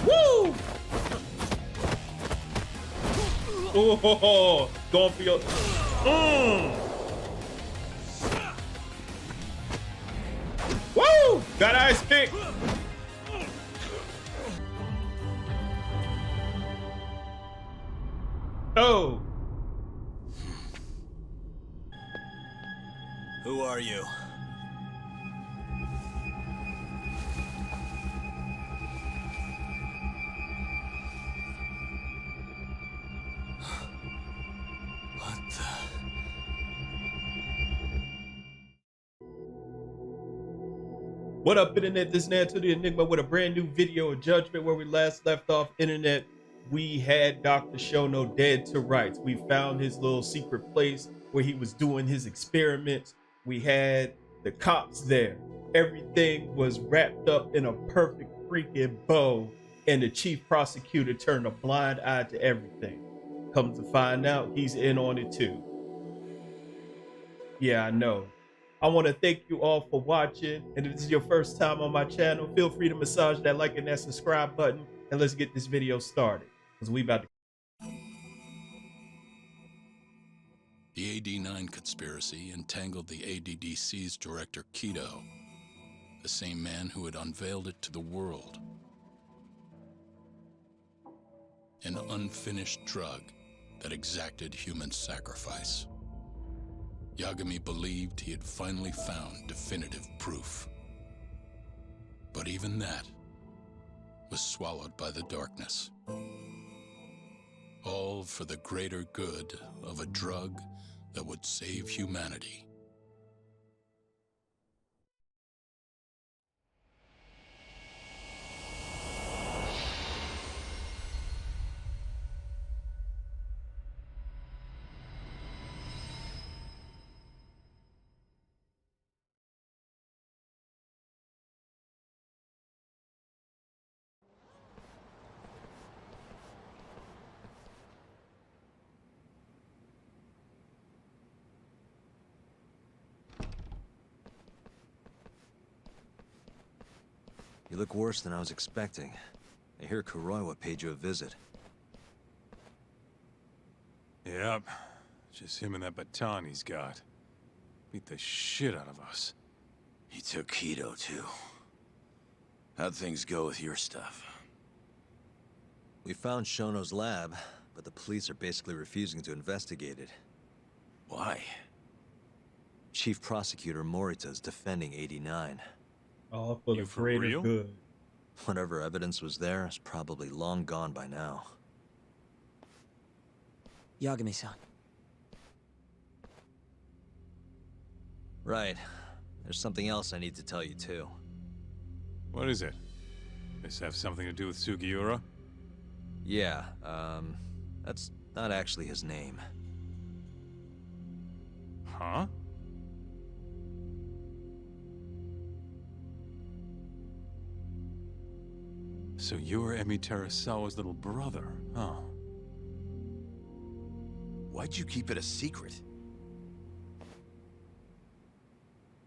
Woo! Oh, going for your. Woo! Got ice pick. Oh. Who are you? What the? What up, Internet? This is Nanto the Enigma with a brand new video of Judgment. Where we last left off, Internet, we had Dr. Shono dead to rights. We found his little secret place where he was doing his experiments. We had the cops there. Everything was wrapped up in a perfect freaking bow, and the chief prosecutor turned a blind eye to everything. Comes to find out, he's in on it too. Yeah, I know. I want to thank you all for watching, and if this is your first time on my channel, feel free to massage that like and that subscribe button, and let's get this video started, because we about to. The AD9 conspiracy entangled the ADDC's director Kido, the same man who had unveiled it to the world. An unfinished drug that exacted human sacrifice. Yagami believed he had finally found definitive proof. But even that was swallowed by the darkness. All for the greater good of a drug that would save humanity. You look worse than I was expecting. I hear Kuroiwa paid you a visit. Yep. Just him and that baton he's got. Beat the shit out of us. He took Kido, too. How'd things go with your stuff? We found Shono's lab, but the police are basically refusing to investigate it. Why? Chief Prosecutor Morita's defending 89. All for the You for greater real? good. Whatever evidence was there is probably long gone by now. Yagami-san. Right. There's something else I need to tell you, too. What is it? This have something to do with Sugiura? Yeah, that's not actually his name. Huh? So you're Emi Terasawa's little brother, huh? Why'd you keep it a secret?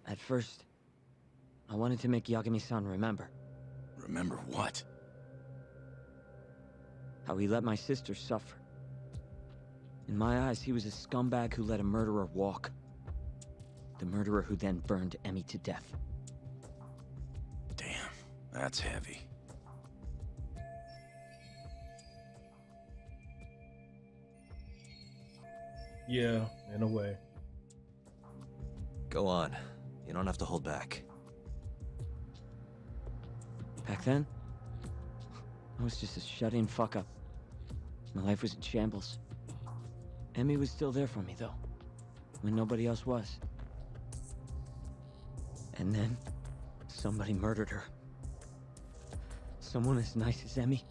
At first, I wanted to make Yagami-san remember Remember what? how he let my sister suffer. In my eyes, he was a scumbag who let a murderer walk. The murderer who then burned Emi to death. Damn, that's heavy. Yeah, in a way. Go on. You don't have to hold back. Back then, I was just a shut-in fuck-up. My life was in shambles. Emi was still there for me, though, when nobody else was. And then, somebody murdered her. Someone as nice as Emi.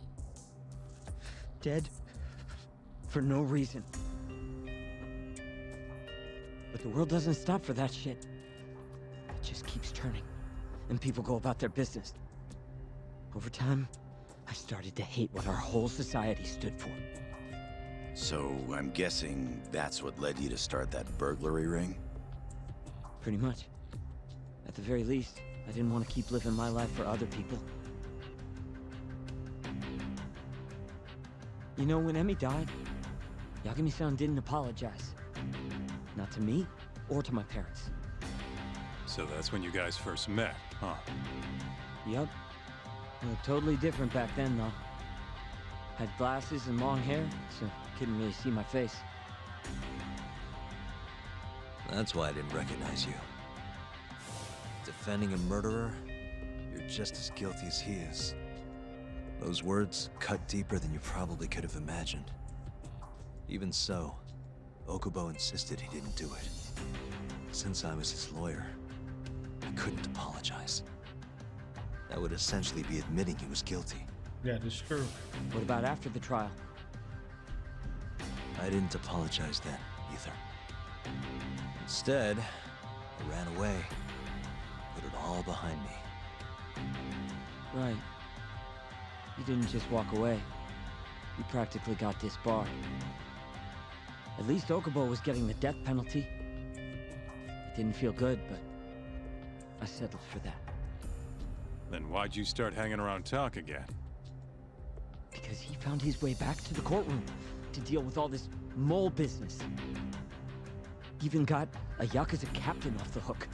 Dead for no reason. But the world doesn't stop for that shit. It just keeps turning, and people go about their business. Over time, I started to hate what our whole society stood for. So, I'm guessing that's what led you to start that burglary ring? Pretty much. At the very least, I didn't want to keep living my life for other people. You know, when Emmy died, Yagami-san didn't apologize. Not to me, or to my parents. So that's when you guys first met, huh? Yup. Looked totally different back then, though. Had glasses and long hair, so couldn't really see my face. That's why I didn't recognize you. Defending a murderer, you're just as guilty as he is. Those words cut deeper than you probably could have imagined. Even so, Okubo insisted he didn't do it. Since I was his lawyer, I couldn't apologize. That would essentially be admitting he was guilty. Yeah, that's true. What about after the trial? I didn't apologize then, either. Instead, I ran away, put it all behind me. Right. You didn't just walk away. You practically got disbarred. At least Okubo was getting the death penalty. It didn't feel good, but I settled for that. Then why'd you start hanging around Talk again? Because he found his way back to the courtroom to deal with all this mole business. Even got a Yakuza captain off the hook.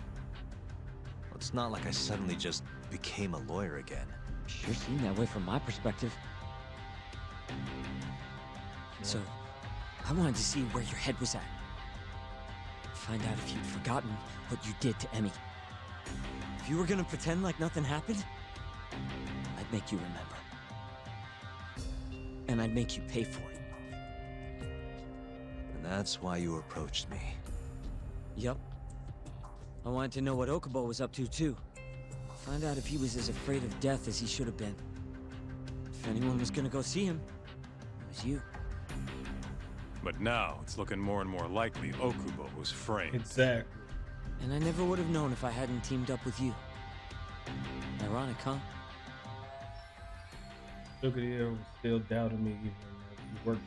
It's not like I suddenly just became a lawyer again. Sure seemed that way from my perspective. So, I wanted to see where your head was at. Find out if you'd forgotten what you did to Emmy. If you were gonna pretend like nothing happened, I'd make you remember. And I'd make you pay for it. And that's why you approached me. Yup. I wanted to know what Okubo was up to, too. Find out if he was as afraid of death as he should have been. If anyone was gonna go see him, it was you. But now, it's looking more and more likely Okubo was framed. Exactly. And I never would have known if I hadn't teamed up with you. Ironic, huh? Look at here, was still doubting me even though you worked.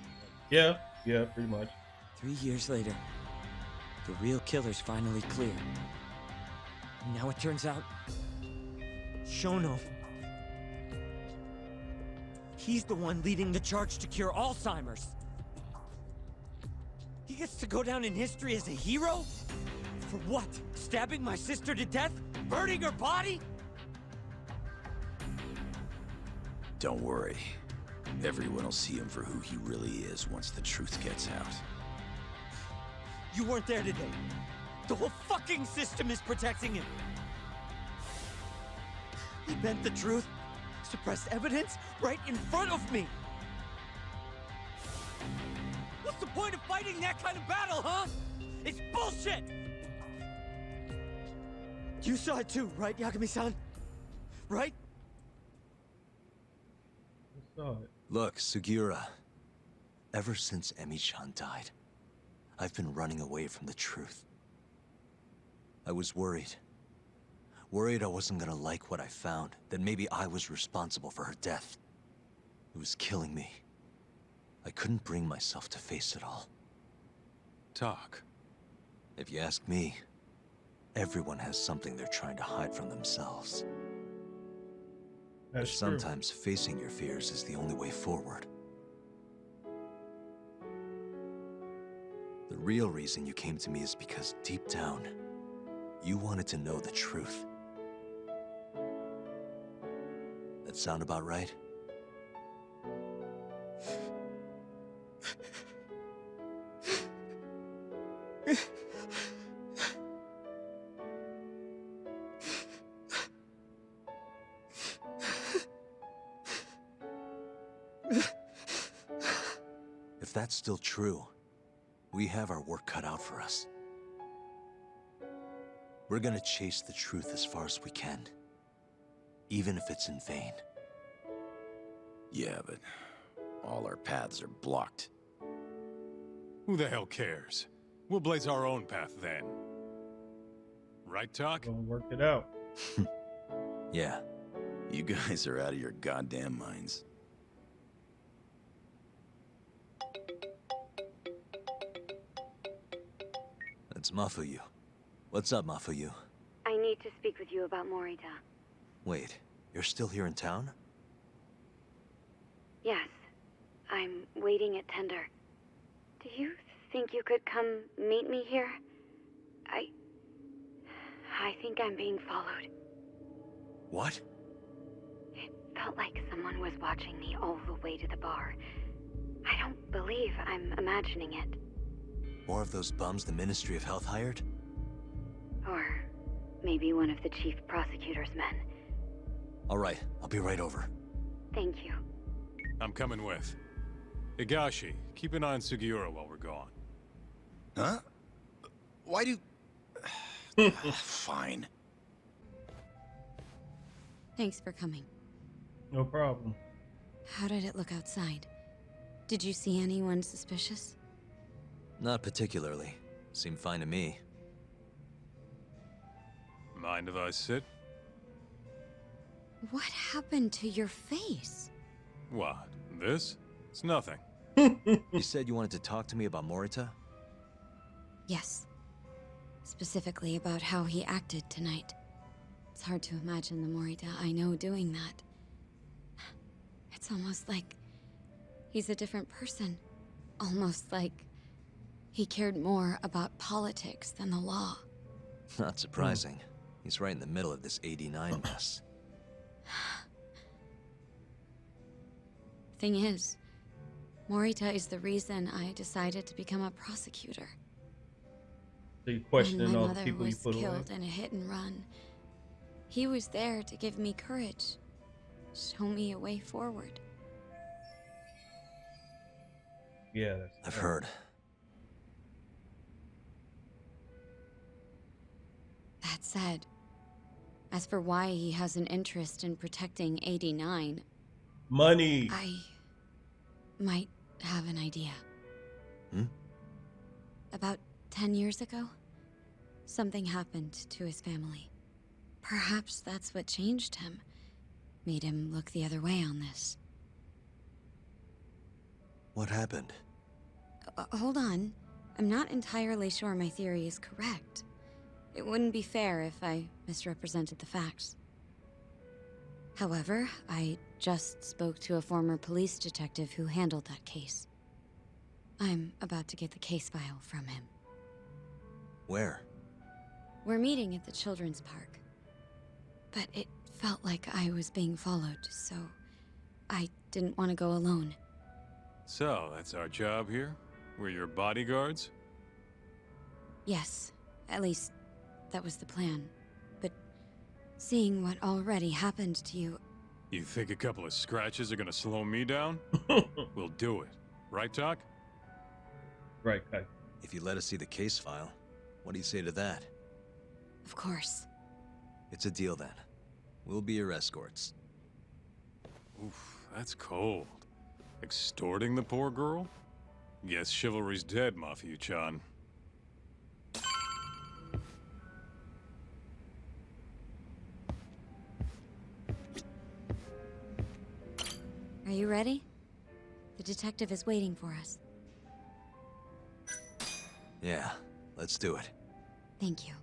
Yeah, pretty much. 3 years later, the real killer's finally clear. And now it turns out, Shono, he's the one leading the charge to cure Alzheimer's. He gets to go down in history as a hero? For what? Stabbing my sister to death? Burning her body? Don't worry. Everyone will see him for who he really is once the truth gets out. You weren't there today. The whole fucking system is protecting him. He bent the truth, suppressed evidence right in front of me. What's the point of fighting that kind of battle, huh? It's bullshit! You saw it too, right, Yagami-san? Right? I saw it. Look, Sugiura. Ever since Emi-chan died, I've been running away from the truth. I was worried. Worried I wasn't gonna like what I found, that maybe I was responsible for her death. It was killing me. I couldn't bring myself to face it all. Talk. If you ask me, everyone has something they're trying to hide from themselves. That's true. Sometimes facing your fears is the only way forward. The real reason you came to me is because deep down, you wanted to know the truth. That sound about right? If that's still true, we have our work cut out for us. We're gonna chase the truth as far as we can, even if it's in vain. Yeah, but all our paths are blocked. Who the hell cares? We'll blaze our own path then. Right, Talk? Gonna work it out. Yeah. You guys are out of your goddamn minds. That's Mafuyu. What's up, Mafuyu? I need to speak with you about Morita. Wait, you're still here in town? Yes. I'm waiting at Tender. Do you think you could come meet me here? I think I'm being followed. What? It felt like someone was watching me all the way to the bar. I don't believe I'm imagining it. More of those bums the Ministry of Health hired? Or maybe one of the chief prosecutor's men. All right, I'll be right over. Thank you. I'm coming with. Higashi, keep an eye on Sugiura while we're gone. Huh? Why do... Fine. Thanks for coming. No problem. How did it look outside? Did you see anyone suspicious? Not particularly. Seemed fine to me. Mind if I sit? What happened to your face? What? This? It's nothing. You said you wanted to talk to me about Morita? Yes. Specifically about how he acted tonight. It's hard to imagine the Morita I know doing that. It's almost like he's a different person. Almost like he cared more about politics than the law. Not surprising. He's right in the middle of this 89 mess. Thing is, Morita is the reason I decided to become a prosecutor. So you When questioning my all the mother people you was put away? killed in a hit and run, he was there to give me courage, show me a way forward. Yeah, I've heard. That said, as for why he has an interest in protecting 89, money. I might have an idea. About 10 years ago, something happened to his family. Perhaps that's what changed him, made him look the other way on this. What happened? Hold on. I'm not entirely sure my theory is correct. It wouldn't be fair if I misrepresented the facts. However, I just spoke to a former police detective who handled that case. I'm about to get the case file from him. Where? We're meeting at the children's park. But it felt like I was being followed, so I didn't want to go alone. So, that's our job here? We're your bodyguards? Yes, at least that was the plan. But seeing what already happened to you, You think a couple of scratches are gonna slow me down? We'll do it. Right, Doc? Right, Kai. If you let us see the case file, what do you say to that? of course. It's a deal then. We'll be your escorts. Oof, that's cold. Extorting the poor girl? Guess chivalry's dead, Mafia-chan. Are you ready? The detective is waiting for us. Yeah, let's do it. Thank you.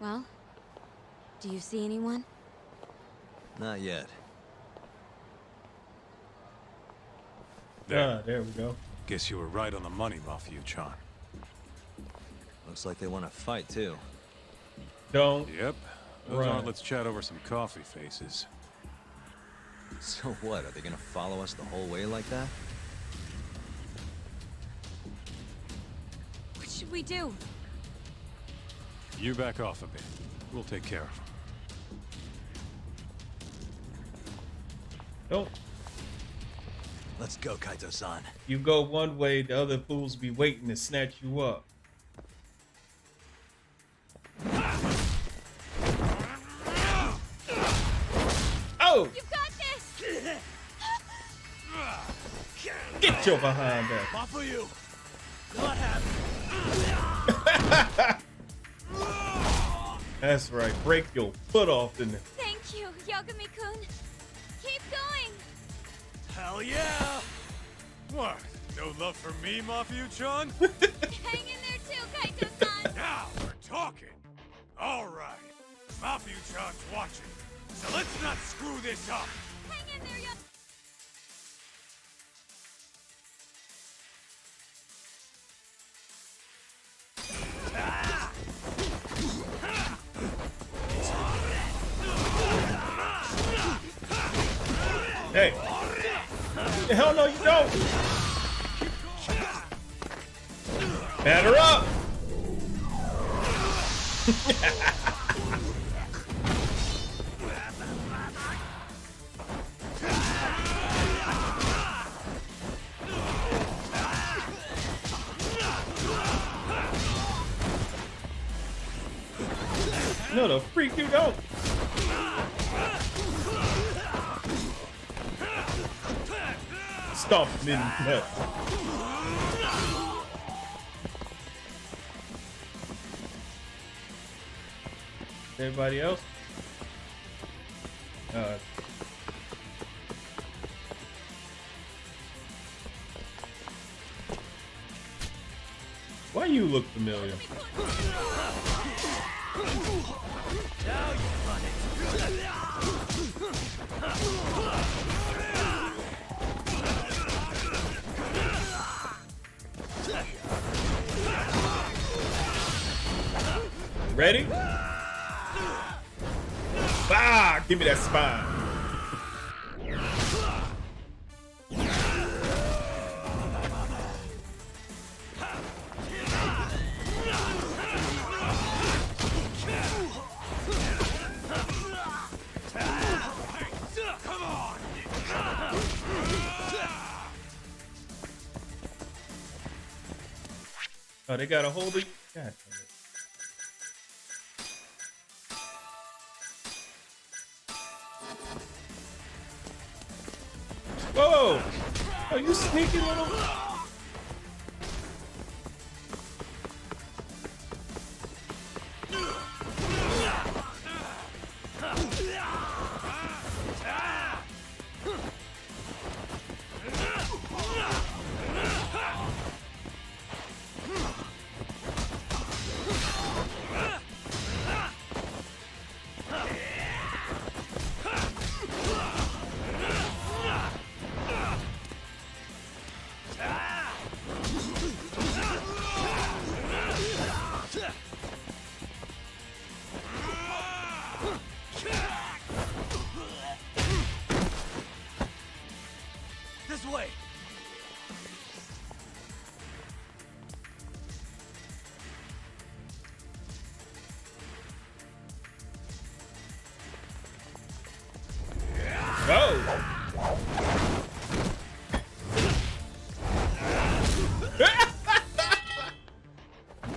Well, do you see anyone? Not yet. There. There we go. Guess you were right on the money, Mafia-chan. Looks like they want to fight too. Don't. Yep. Those Right. aren't let's chat over some coffee faces. So what, are they gonna follow us the whole way like that? What should we do? You back off a bit. We'll take care of them. Don't. Let's go, Kaito-san. You go one way, the other fools be waiting to snatch you up. Oh! You got this! Get your behind back. Not for you. Not happy. That's right. Break your foot off in there. Thank you, Yagami-kun. Keep going. Hell yeah! What? No love for me, Mafia-chan? Hang in there too, Kaito-san. Now we're talking. All right. Mafia-chan's watching. So let's not screw this up. Hang in there, Hey. Hell no, you don't. Batter up. No, the freak you don't. Stomp him in the nuts. Everybody else? Why you look familiar? Ready? Bah! Give me that spine. Oh, they got a hold of you? God damn it. Whoa! Oh, you sneaky little... This way. Go!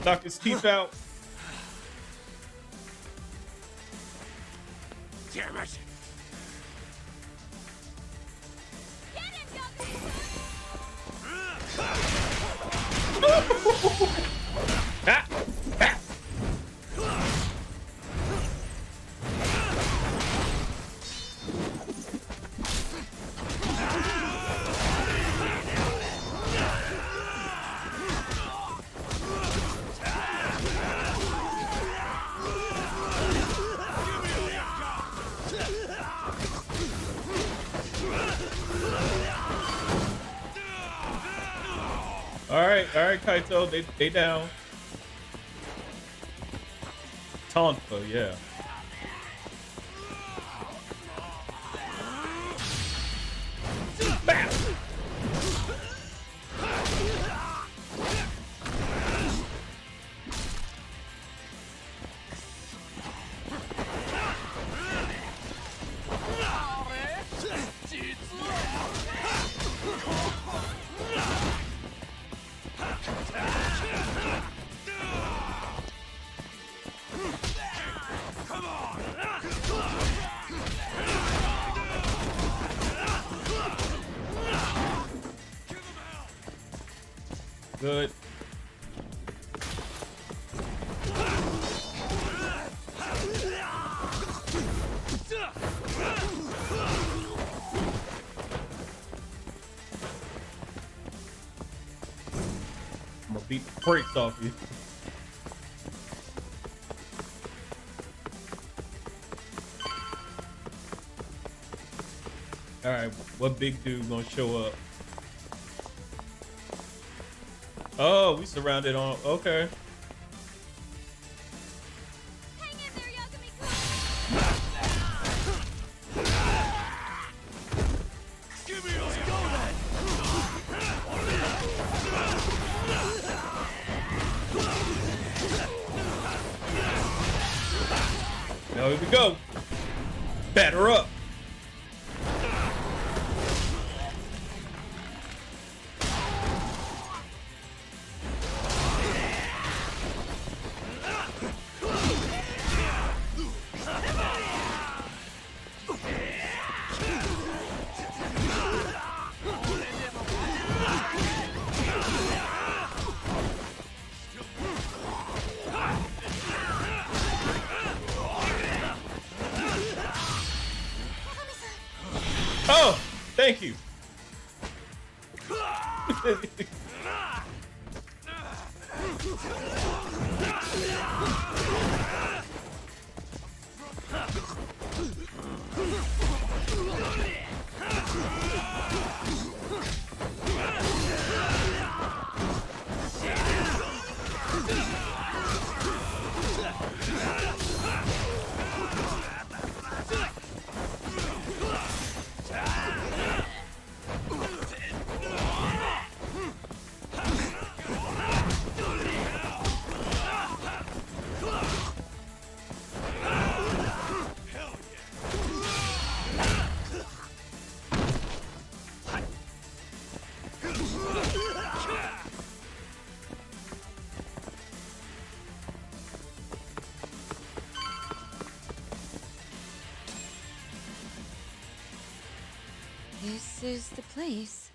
Knock his teeth out. Damn it! Ah, ah. All right, Kaito, they down. Tonfa, yeah. Bam! Good. beat the brakes off you. All right, what big dude gonna show up? Oh, we surrounded on. Okay. Hang in there, Yagami. Give me those go then! Now here we go. Batter up. Oh, thank you. This is the place.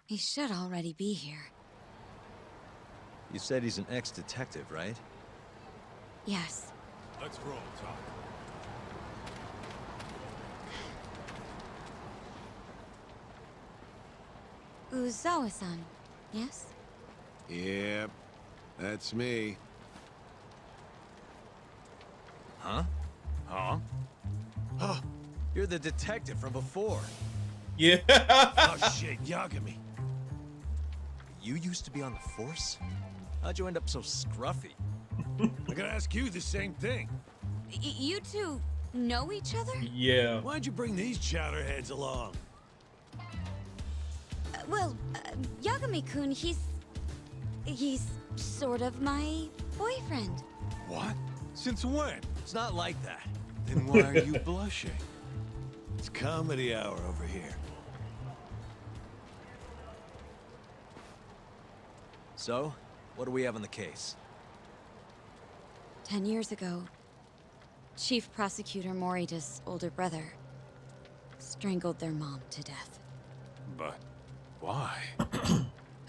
He should already be here. You said he's an ex-detective, right? Yes. Let's roll, Talk. Uzawa-san, yes? Yep, that's me. Huh? Huh? Huh? You're the detective from before. Yeah. Oh shit, Yagami. You used to be on the force? How'd you end up so scruffy? I gotta ask you the same thing. You two know each other? Yeah. Why'd you bring these chowderheads along? Yagami-kun, he's sort of my boyfriend. What? Since when? It's not like that. Then why are you blushing? It's comedy hour over here. So, what do we have on the case? 10 years ago, Chief Prosecutor Morita's older brother strangled their mom to death. But why?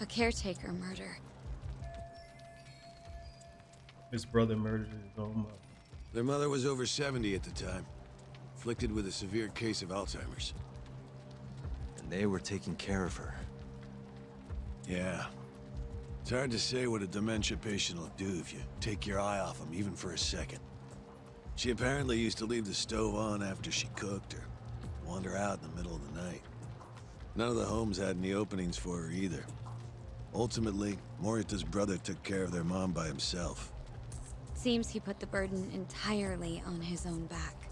A caretaker murder. His brother murdered his own mother. Their mother was over 70 at the time, afflicted with a severe case of Alzheimer's. And they were taking care of her. Yeah. It's hard to say what a dementia patient will do if you take your eye off them, even for a second. She apparently used to leave the stove on after she cooked or wander out in the middle of the night. None of the homes had any openings for her either. Ultimately, Morita's brother took care of their mom by himself. Seems he put the burden entirely on his own back.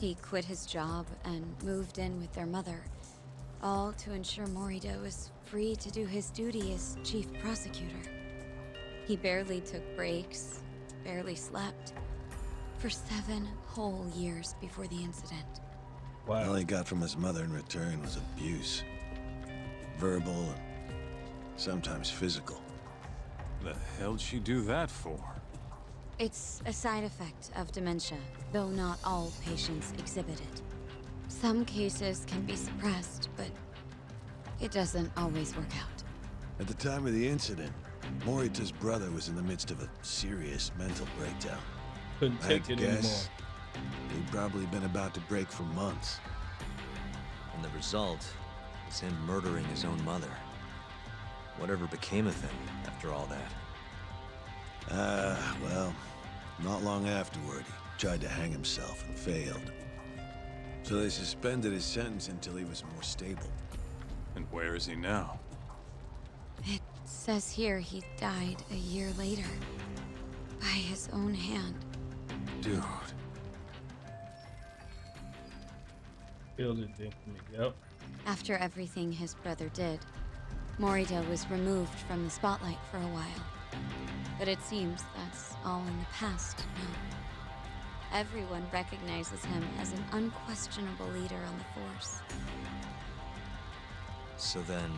He quit his job and moved in with their mother, all to ensure Morita was free to do his duty as chief prosecutor. He barely took breaks, barely slept, for 7 whole years before the incident. Wow. All he got from his mother in return was abuse. Verbal and sometimes physical. The hell'd she do that for? It's a side effect of dementia, though not all patients exhibit it. Some cases can be suppressed, but it doesn't always work out. At the time of the incident, Morita's brother was in the midst of a serious mental breakdown. Couldn't I take had it to anymore. guess, he'd probably been about to break for months. And the result is him murdering his own mother. Whatever became of him after all that? Well, not long afterward, he tried to hang himself and failed. So they suspended his sentence until he was more stable. And where is he now? It says here he died a year later. By his own hand. Dude. Killed it, didn't he? Yep. After everything his brother did, Morita was removed from the spotlight for a while. But it seems that's all in the past now. Everyone recognizes him as an unquestionable leader on the Force. So then,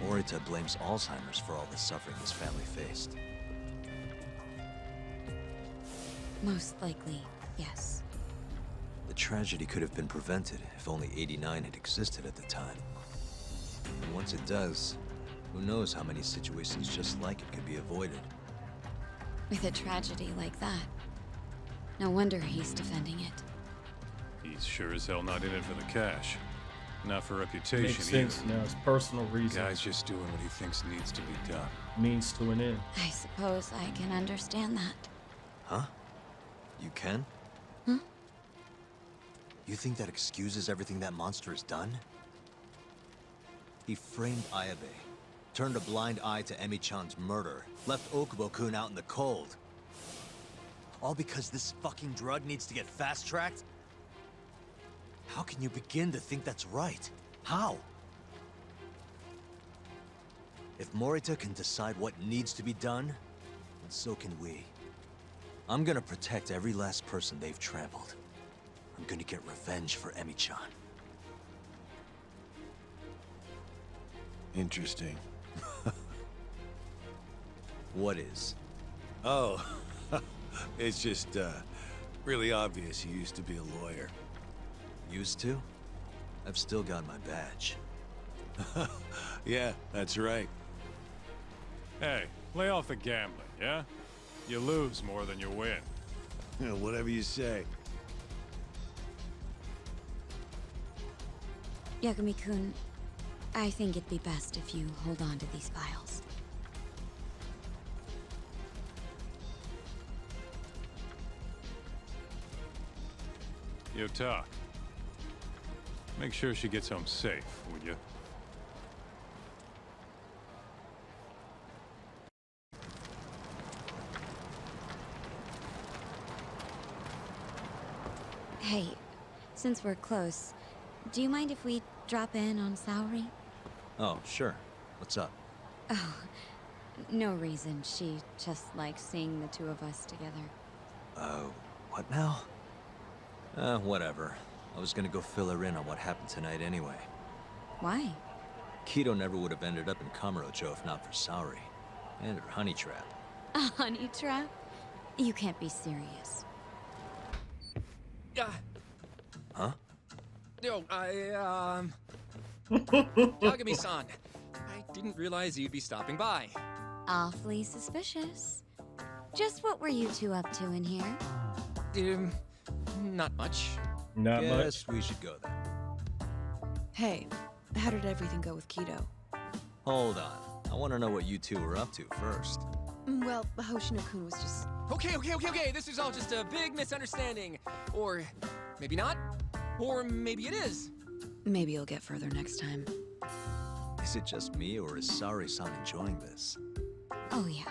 Morita blames Alzheimer's for all the suffering his family faced. Most likely, yes. The tragedy could have been prevented if only 89 had existed at the time. And once it does, who knows how many situations just like it could be avoided. With a tragedy like that, no wonder he's defending it. He's sure as hell not in it for the cash. Not for reputation Makes sense either. now. It's personal reasons. Guy's just doing what he thinks needs to be done. Means to an end. I suppose I can understand that. Huh? You can? Huh? You think that excuses everything that monster has done? He framed Ayabe, turned a blind eye to Emi-chan's murder, left Okubo-kun out in the cold. All because this fucking drug needs to get fast-tracked? How can you begin to think that's right? How? If Morita can decide what needs to be done, then so can we. I'm gonna protect every last person they've trampled. I'm gonna get revenge for Emi-chan. Interesting. What is? Oh, it's just, really obvious he used to be a lawyer. Used to? I've still got my badge. Yeah, that's right. Hey, lay off the gambling, yeah? You lose more than you win. Whatever you say. Yagami-kun, I think it'd be best if you hold on to these files. Yo, Tak. Make sure she gets home safe, would you? Hey, since we're close, do you mind if we drop in on Saori? Oh, sure. What's up? Oh, no reason. She just likes seeing the two of us together. What now? Whatever. I was gonna go fill her in on what happened tonight anyway. Why? Kido never would have ended up in Kamurocho if not for Saori. And her honey trap. A honey trap? You can't be serious. Huh? Yo, Yagami-san. I didn't realize you'd be stopping by. Awfully suspicious. Just what were you two up to in here? Not much. Not much. Guess we should go then. Hey, how did everything go with Kido? Hold on. I want to know what you two were up to first. Well, Hoshino-kun was just... Okay. This is all just a big misunderstanding. Or maybe not. Or maybe it is. Maybe you'll get further next time. Is it just me, or is Saori-san enjoying this? Oh, yeah.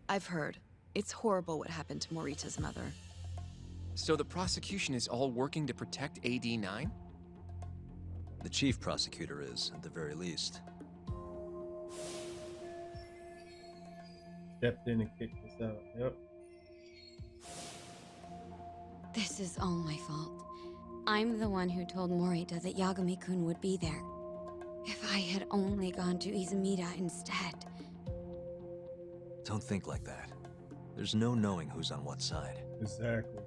I've heard. It's horrible what happened to Morita's mother. So the prosecution is all working to protect AD-9? The chief prosecutor is, at the very least. Stepped in and kicked us out. Yep. This is all my fault. I'm the one who told Morita that Yagami-kun would be there. If I had only gone to Izumida instead. Don't think like that. There's no knowing who's on what side. Exactly.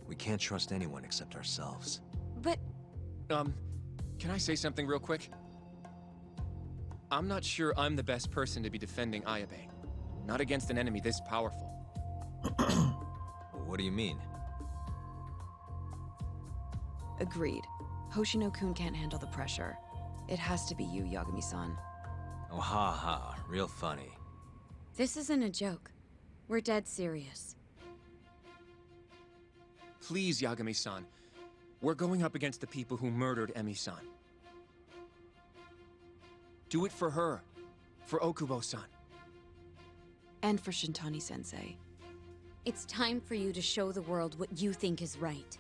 We can't trust anyone except ourselves. But... Can I say something real quick? I'm not sure I'm the best person to be defending Ayabe. Not against an enemy this powerful. What do you mean? Agreed. Hoshino-kun can't handle the pressure. It has to be you, Yagami-san. Oh, ha ha. Real funny. This isn't a joke. We're dead serious. Please, Yagami-san. We're going up against the people who murdered Emi-san. Do it for her. For Okubo-san. And for Shintani-sensei. It's time for you to show the world what you think is right.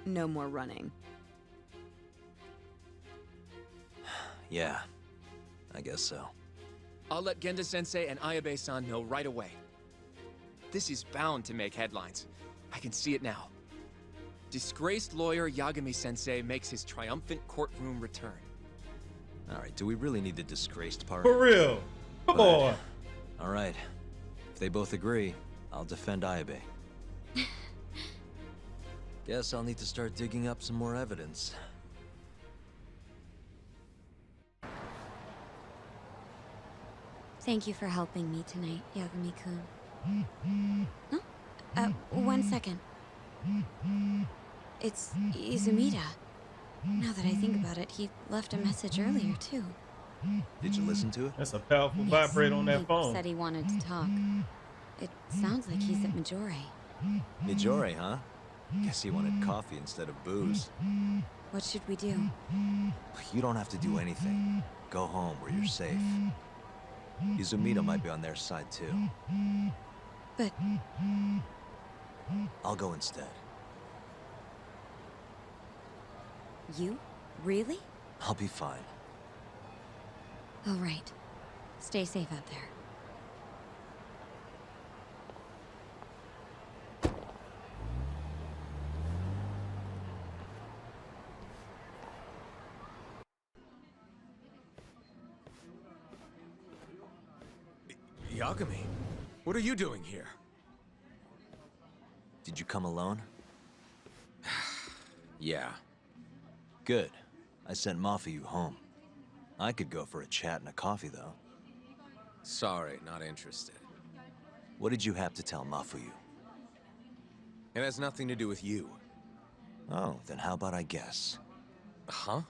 No more running. Yeah, I guess so. I'll let Genda-sensei and Ayabe-san know right away. This is bound to make headlines. I can see it now. Disgraced lawyer Yagami-sensei makes his triumphant courtroom return. Alright, do we really need the disgraced part? For real. Come on. Alright. If they both agree, I'll defend Ayabe. Guess I'll need to start digging up some more evidence. Thank you for helping me tonight, Yagami-kun. Huh? 1 second. It's Izumida. Now that I think about it, he left a message earlier, too. Did you listen to it? That's a powerful vibrate on that He phone. said he wanted to talk. It sounds like he's at Majore. Mijori, huh? Guess he wanted coffee instead of booze. What should we do? You don't have to do anything. Go home where you're safe. Izumida might be on their side too. But I'll go instead. you? Really? I'll be fine. All right. Stay safe out there. Yagami, what are you doing here? Did you come alone? Yeah. Good. I sent Mafuyu home. I could go for a chat and a coffee, though. Sorry, not interested. What did you have to tell Mafuyu? It has nothing to do with you. Oh, then how about I guess? Huh?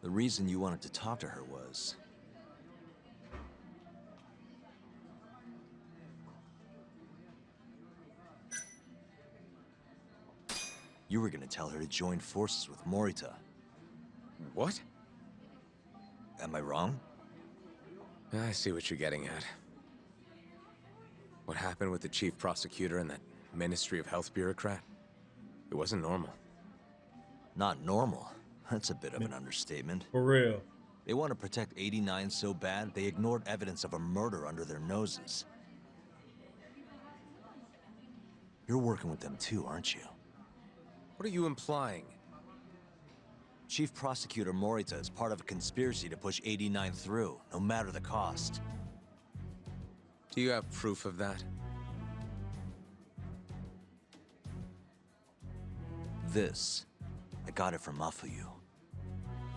The reason you wanted to talk to her was... you were gonna tell her to join forces with Morita. What? Am I wrong? I see what you're getting at. What happened with the chief prosecutor and that Ministry of Health bureaucrat? It wasn't normal. Not normal. That's a bit of an understatement. For real. They want to protect 89 so bad, they ignored evidence of a murder under their noses. You're working with them too, aren't you? What are you implying? Chief Prosecutor Morita is part of a conspiracy to push 89 through, no matter the cost. Do you have proof of that? This. I got it from Mafuyu.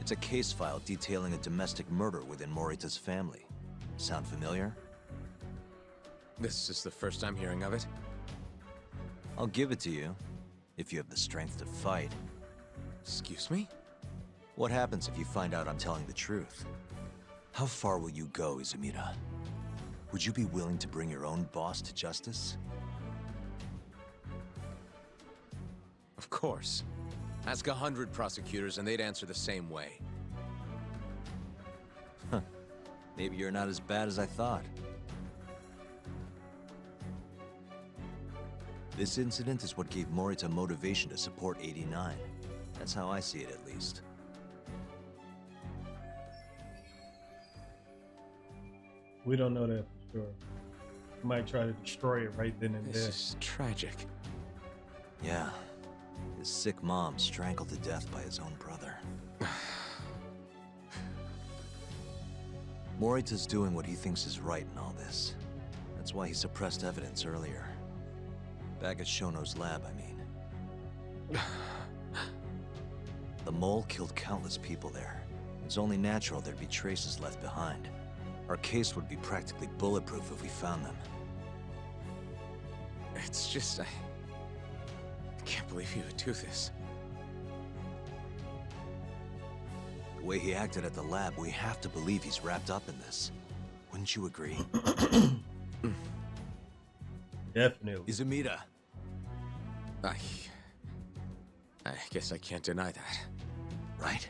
It's a case file detailing a domestic murder within Morita's family. Sound familiar? This is the first I'm hearing of it. I'll give it to you, if you have the strength to fight. Excuse me? What happens if you find out I'm telling the truth? How far will you go, Izumida? Would you be willing to bring your own boss to justice? Of course. Ask 100 prosecutors and they'd answer the same way. Maybe you're not as bad as I thought. This incident is what gave Morita motivation to support 89. That's how I see it, at least. We don't know that for sure. He might try to destroy it right then and there. This is tragic. Yeah. His sick mom strangled to death by his own brother. Morita's doing what he thinks is right in all this. That's why he suppressed evidence earlier. Back at Shono's lab, I mean. The mole killed countless people there. It's only natural there'd be traces left behind. Our case would be practically bulletproof if we found them. It's just, I can't believe he would do this. The way he acted at the lab, we have to believe he's wrapped up in this. Wouldn't you agree? Definitely. Izumida. I guess I can't deny that. Right?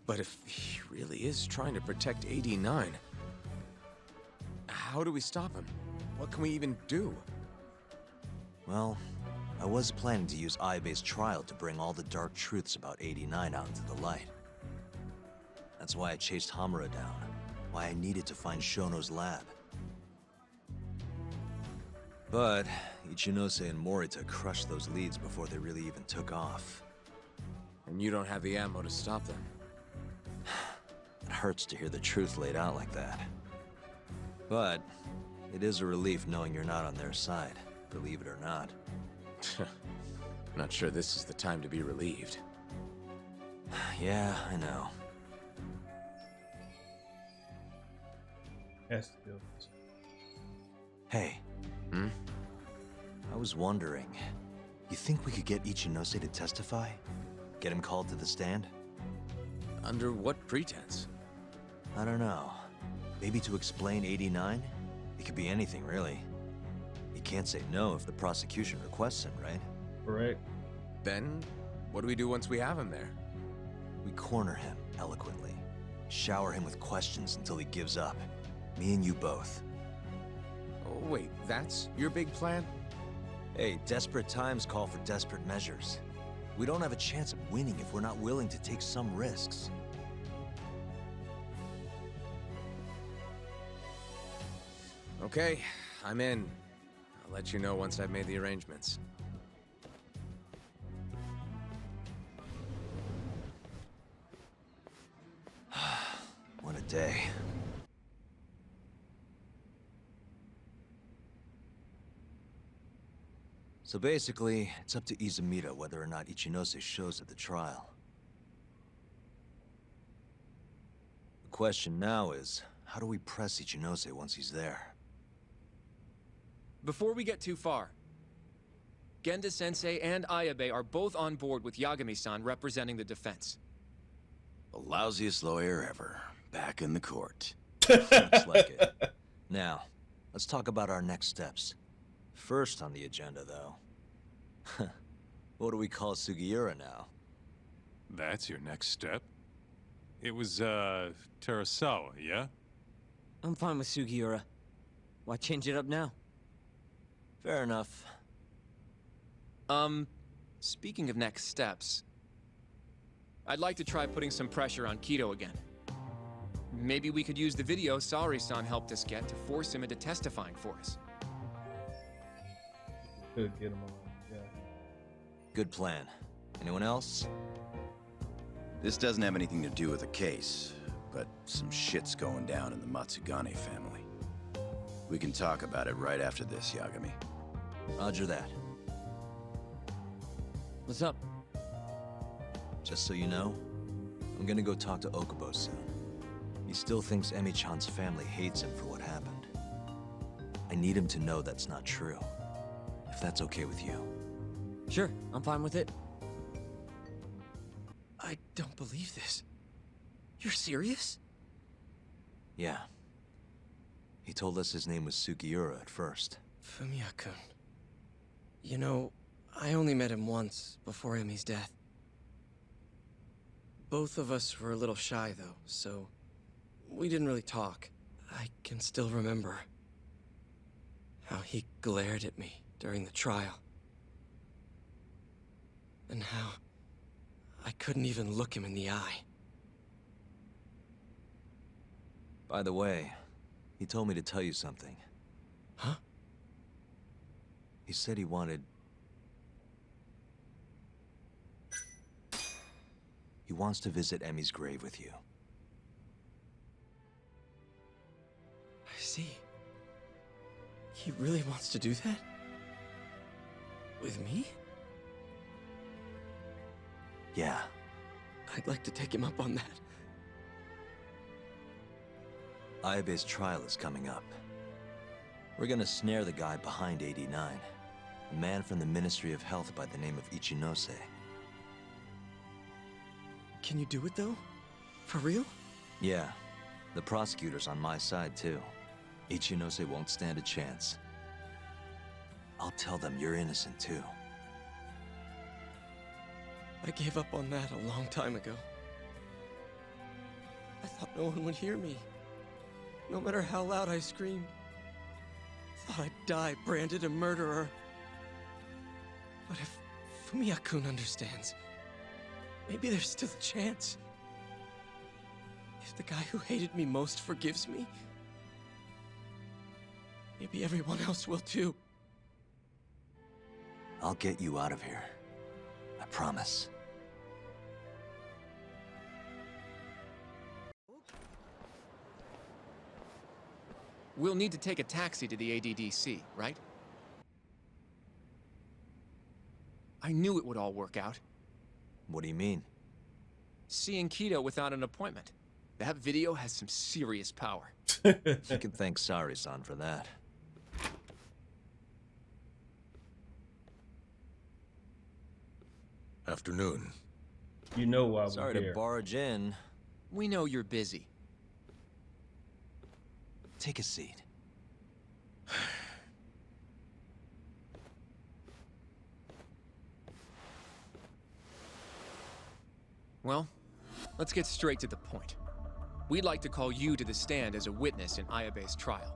But if he really is trying to protect 89, how do we stop him? What can we even do? Well, I was planning to use Ayabe's trial to bring all the dark truths about 89 out into the light. That's why I chased Hamura down, why I needed to find Shono's lab. But Ichinose and Morita crushed those leads before they really even took off. And you don't have the ammo to stop them. It hurts to hear the truth laid out like that. But it is a relief knowing you're not on their side, believe it or not. Not sure this is the time to be relieved. Yeah, I know. Has to do this. Hey. Hmm? I was wondering, you think we could get Ichinose to testify? Get him called to the stand? Under what pretense? I don't know. Maybe to explain 89? It could be anything, really. You can't say no if the prosecution requests him, right? Correct. Then, what do we do once we have him there? We corner him eloquently. Shower him with questions until he gives up. Me and you both. Oh, wait, that's your big plan? Hey, desperate times call for desperate measures. We don't have a chance of winning if we're not willing to take some risks. Okay, I'm in. I'll let you know once I've made the arrangements. What a day. So basically, it's up to Izumida whether or not Ichinose shows at the trial. The question now is, how do we press Ichinose once he's there? Before we get too far, Genda-sensei and Ayabe are both on board with Yagami-san representing the defense. The lousiest lawyer ever. Back in the court. Looks like it. Now, let's talk about our next steps. First on the agenda, though. What do we call Sugiura now? That's your next step? It was, Terasawa, yeah? I'm fine with Sugiura. Why change it up now? Fair enough. Speaking of next steps, I'd like to try putting some pressure on Kido again. Maybe we could use the video Saori-san helped us get to force him into testifying for us. Could get him on. Yeah. Good plan. Anyone else? This doesn't have anything to do with the case, but some shit's going down in the Matsugane family. We can talk about it right after this, Yagami. Roger that. What's up? Just so you know, I'm gonna go talk to Okubo soon. He still thinks Emi-chan's family hates him for what happened. I need him to know that's not true. If that's okay with you. Sure, I'm fine with it. I don't believe this. You're serious? Yeah. He told us his name was Sugiura at first. Fumiya-kun. You know, I only met him once, before Emi's death. Both of us were a little shy, though, so we didn't really talk. I can still remember how he glared at me during the trial. And how I couldn't even look him in the eye. By the way, he told me to tell you something. Huh? He said he wanted... He wants to visit Emi's grave with you. I see. He really wants to do that? With me? Yeah. I'd like to take him up on that. Ayabe's trial is coming up. We're gonna snare the guy behind 89. A man from the Ministry of Health by the name of Ichinose. Can you do it, though? For real? Yeah. The prosecutor's on my side, too. Ichinose won't stand a chance. I'll tell them you're innocent, too. I gave up on that a long time ago. I thought no one would hear me. No matter how loud I screamed. Thought I'd die branded a murderer. But if Fumiya-kun understands, maybe there's still a chance. If the guy who hated me most forgives me, maybe everyone else will too. I'll get you out of here. I promise. We'll need to take a taxi to the ADDC, right? I knew it would all work out. What do you mean? Seeing Kido without an appointment. That video has some serious power. You can thank Sari-san for that. Afternoon. You know why Sorry we're to here. barge in. We know you're busy. Take a seat. Well, let's get straight to the point. We'd like to call you to the stand as a witness in Ayabe's trial.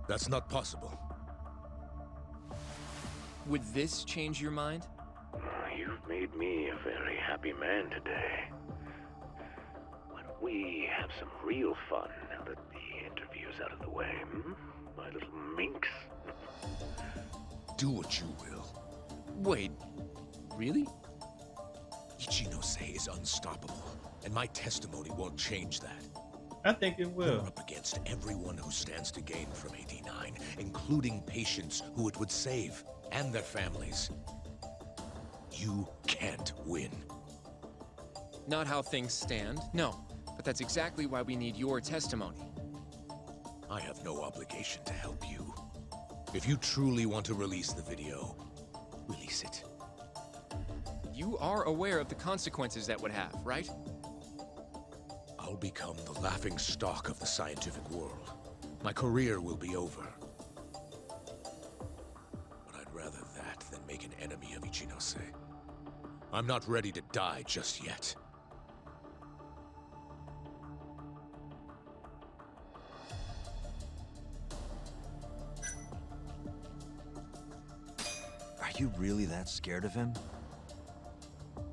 That's not possible. Would this change your mind? You've made me a very happy man today. Why don't we have some real fun now that the interview's out of the way, hmm? My little minx. Do what you will. Wait, really? Ichinose is unstoppable, and my testimony won't change that. I think it will. You're up against everyone who stands to gain from 89, including patients who it would save, and their families. You can't win. Not how things stand, no. But that's exactly why we need your testimony. I have no obligation to help you. If you truly want to release the video, release it. You are aware of the consequences that would have, right? I'll become the laughing stock of the scientific world. My career will be over. But I'd rather that than make an enemy of Ichinose. I'm not ready to die just yet. Are you really that scared of him?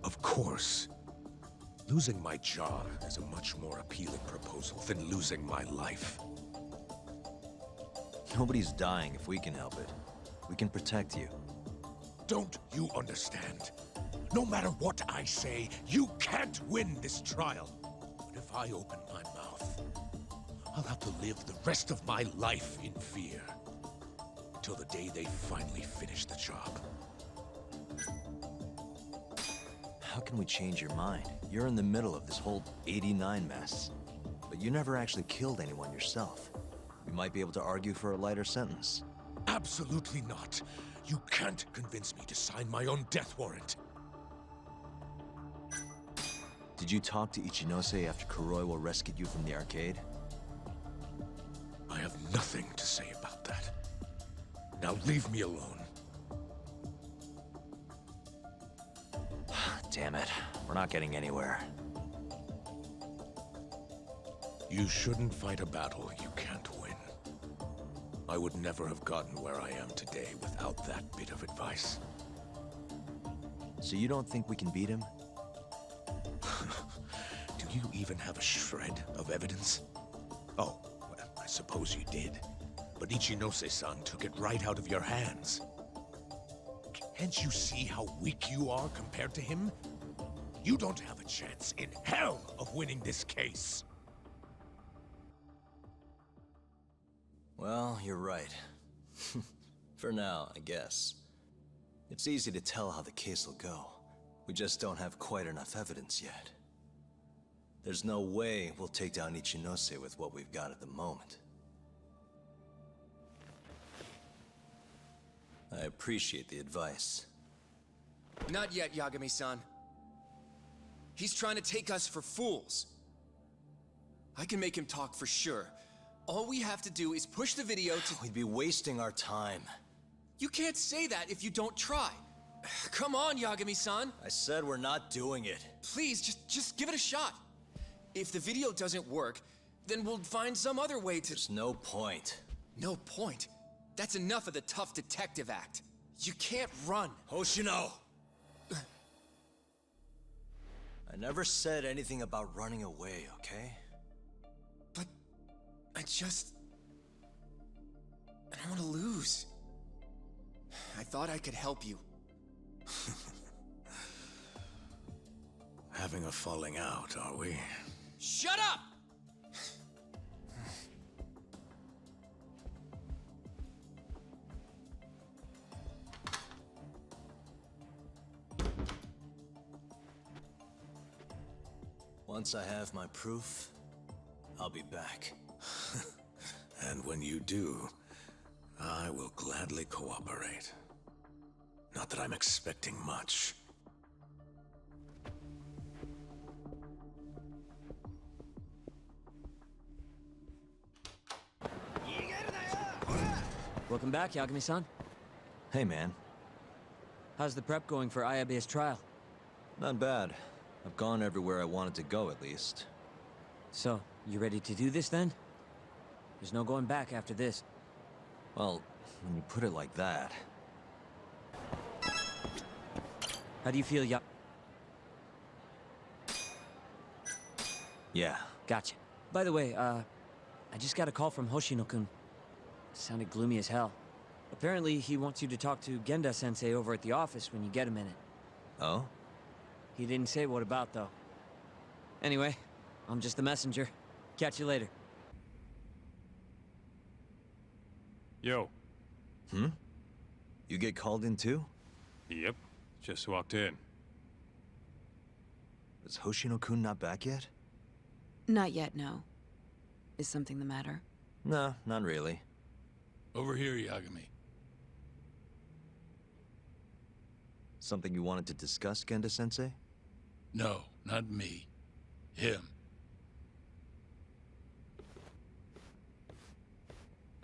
Of course. Losing my job is a much more appealing proposal than losing my life. Nobody's dying if we can help it. We can protect you. Don't you understand? No matter what I say, you can't win this trial. But if I open my mouth, I'll have to live the rest of my life in fear. Until the day they finally finish the job. How can we change your mind? You're in the middle of this whole 89 mess. But you never actually killed anyone yourself. We might be able to argue for a lighter sentence. Absolutely not. You can't convince me to sign my own death warrant. Did you talk to Ichinose after Kuroiwa rescued you from the arcade? I have nothing to say about that. Now leave me alone. Damn it. We're not getting anywhere. You shouldn't fight a battle you can't win. I would never have gotten where I am today without that bit of advice. So you don't think we can beat him? Do you even have a shred of evidence? Oh, well, I suppose you did. But Ichinose-san took it right out of your hands. Can't you see how weak you are compared to him? You don't have a chance in hell of winning this case. Well, you're right. For now, I guess. It's easy to tell how the case will go. We just don't have quite enough evidence yet. There's no way we'll take down Ichinose with what we've got at the moment. I appreciate the advice. Not yet, Yagami-san. He's trying to take us for fools. I can make him talk for sure. All we have to do is push the video to... We'd be wasting our time. You can't say that if you don't try. Come on, Yagami-san. I said we're not doing it. Please, just give it a shot. If the video doesn't work, then we'll find some other way to... There's no point. No point? That's enough of the tough detective act. You can't run. Hoshino! I never said anything about running away, okay? But I don't want to lose. I thought I could help you. Having a falling out, are we? Shut up! Once I have my proof, I'll be back. And when you do, I will gladly cooperate. Not that I'm expecting much. Welcome back, Yagami-san. Hey, man. How's the prep going for Ayabe's trial? Not bad. I've gone everywhere I wanted to go, at least. So, you ready to do this then? There's no going back after this. Well, when you put it like that... How do you feel, Yeah. Gotcha. By the way, I just got a call from Hoshino-kun. Sounded gloomy as hell. Apparently, he wants you to talk to Genda-sensei over at the office when you get a minute. Oh? He didn't say what about, though. Anyway, I'm just the messenger. Catch you later. Yo. Hmm? You get called in too? Yep. Just walked in. Is Hoshino-kun not back yet? Not yet, no. Is something the matter? No, not really. Over here, Yagami. Something you wanted to discuss, Genda-sensei? No, not me. Him.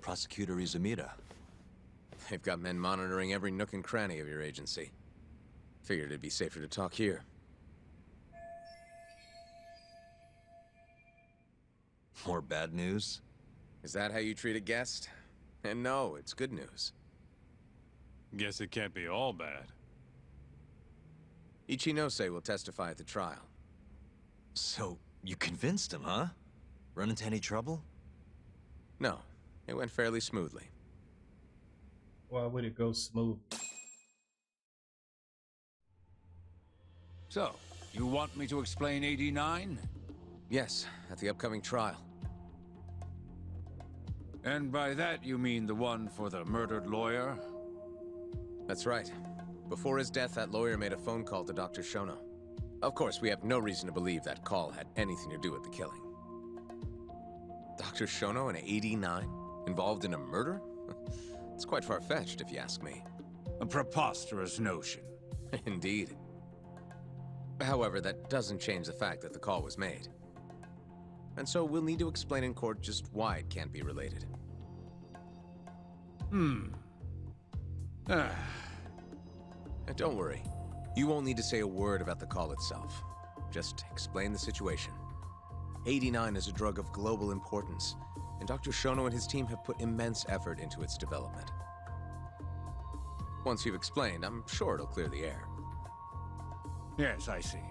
Prosecutor Izumida. They've got men monitoring every nook and cranny of your agency. Figured it'd be safer to talk here. More bad news? Is that how you treat a guest? And no, it's good news. Guess it can't be all bad. Ichinose will testify at the trial. So, you convinced him, huh? Run into any trouble? No, it went fairly smoothly. Why would it go smooth? So, you want me to explain 89? Yes, at the upcoming trial. And by that you mean the one for the murdered lawyer? That's right. Before his death, that lawyer made a phone call to Dr. Shono. Of course, we have no reason to believe that call had anything to do with the killing. Dr. Shono, an 89, involved in a murder? It's quite far-fetched, if you ask me. A preposterous notion. Indeed. However, that doesn't change the fact that the call was made. And so we'll need to explain in court just why it can't be related. And don't worry. You won't need to say a word about the call itself. Just explain the situation. 89 is a drug of global importance, and Dr. Shono and his team have put immense effort into its development. Once you've explained, I'm sure it'll clear the air. Yes, I see.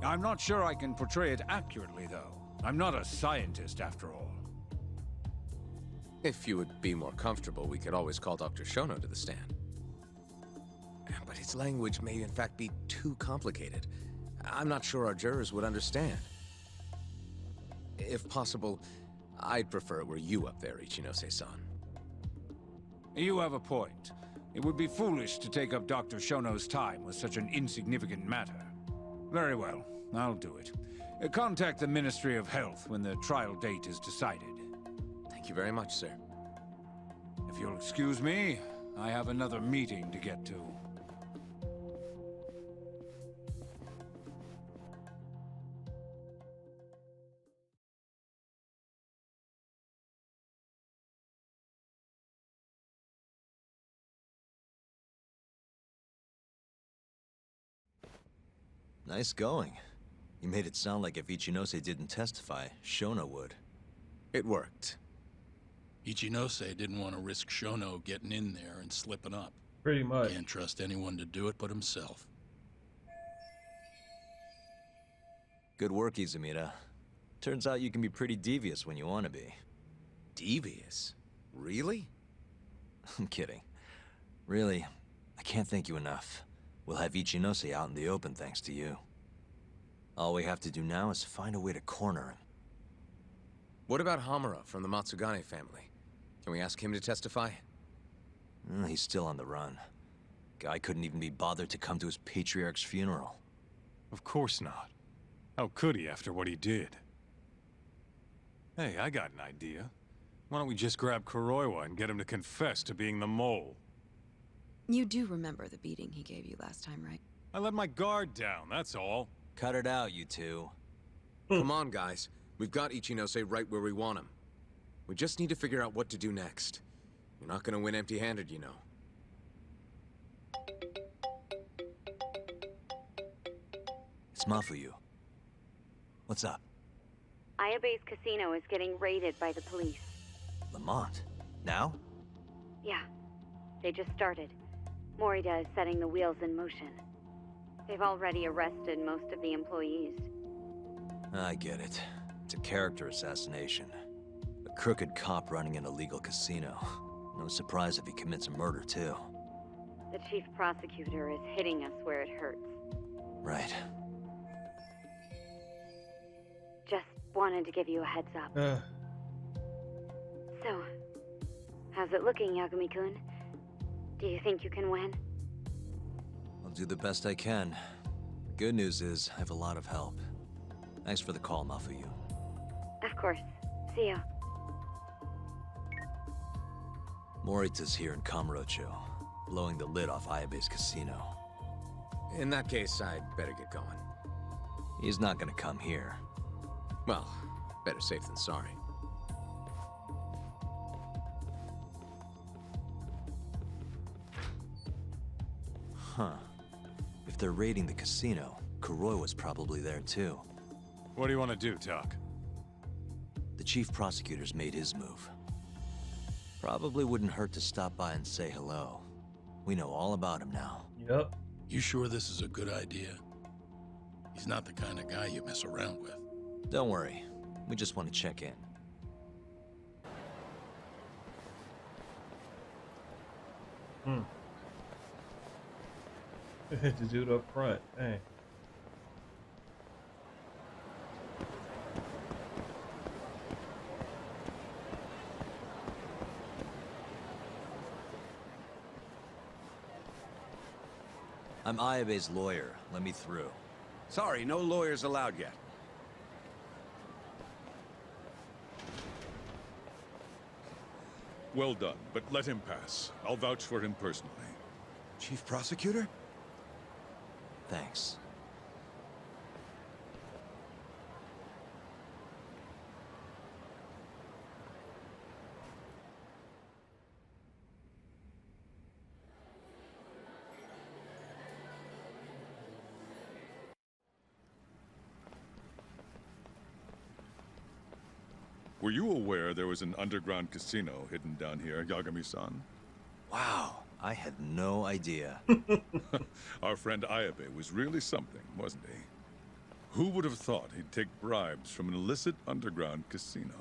I'm not sure I can portray it accurately, though. I'm not a scientist, after all. If you would be more comfortable, we could always call Dr. Shono to the stand. But his language may in fact be too complicated. I'm not sure our jurors would understand. If possible, I'd prefer it were you up there, Ichinose-san. You have a point. It would be foolish to take up Dr. Shono's time with such an insignificant matter. Very well, I'll do it. Contact the Ministry of Health when the trial date is decided. Thank you very much, sir. If you'll excuse me, I have another meeting to get to. Nice going. You made it sound like if Ichinose didn't testify, Shono would. It worked. Ichinose didn't want to risk Shono getting in there and slipping up. Pretty much. Can't trust anyone to do it but himself. Good work, Izumida. Turns out you can be pretty devious when you want to be. Devious? Really? I'm kidding. Really, I can't thank you enough. We'll have Ichinose out in the open thanks to you. All we have to do now is find a way to corner him. What about Hamura from the Matsugane family? Can we ask him to testify? He's still on the run. Guy couldn't even be bothered to come to his patriarch's funeral. Of course not. How could he after what he did? Hey, I got an idea. Why don't we just grab Kuroiwa and get him to confess to being the mole? You do remember the beating he gave you last time, right? I let my guard down, that's all. Cut it out, you two. Come on, guys. We've got Ichinose right where we want him. We just need to figure out what to do next. You're not gonna win empty-handed, you know. It's Mafuyu. What's up? Ayabe's casino is getting raided by the police. Lamont? Now? Yeah, they just started. Morita is setting the wheels in motion. They've already arrested most of the employees. I get it. It's a character assassination. A crooked cop running an illegal casino. No surprise if he commits a murder, too. The chief prosecutor is hitting us where it hurts. Right. Just wanted to give you a heads up. So, how's it looking, Yagami-kun? Do you think you can win? I'll do the best I can. The good news is, I have a lot of help. Thanks for the call, Mafuyu. Of course. See ya. Morita's here in Kamurocho, blowing the lid off Ayabe's casino. In that case, I'd better get going. He's not gonna come here. Well, better safe than sorry. Huh. If they're raiding the casino, Kuroi was probably there too. What do you want to do, Tak? The chief prosecutor's made his move. Probably wouldn't hurt to stop by and say hello. We know all about him now. Yep. You sure this is a good idea? He's not the kind of guy you mess around with. Don't worry. We just want to check in. The dude up front. Hey. I'm Ayabe's lawyer. Let me through. Sorry, no lawyers allowed yet. Well done, but let him pass. I'll vouch for him personally. Chief Prosecutor? Thanks. Were you aware there was an underground casino hidden down here, Yagami-san? Wow, I had no idea. Our friend Ayabe was really something, wasn't he? Who would have thought he'd take bribes from an illicit underground casino?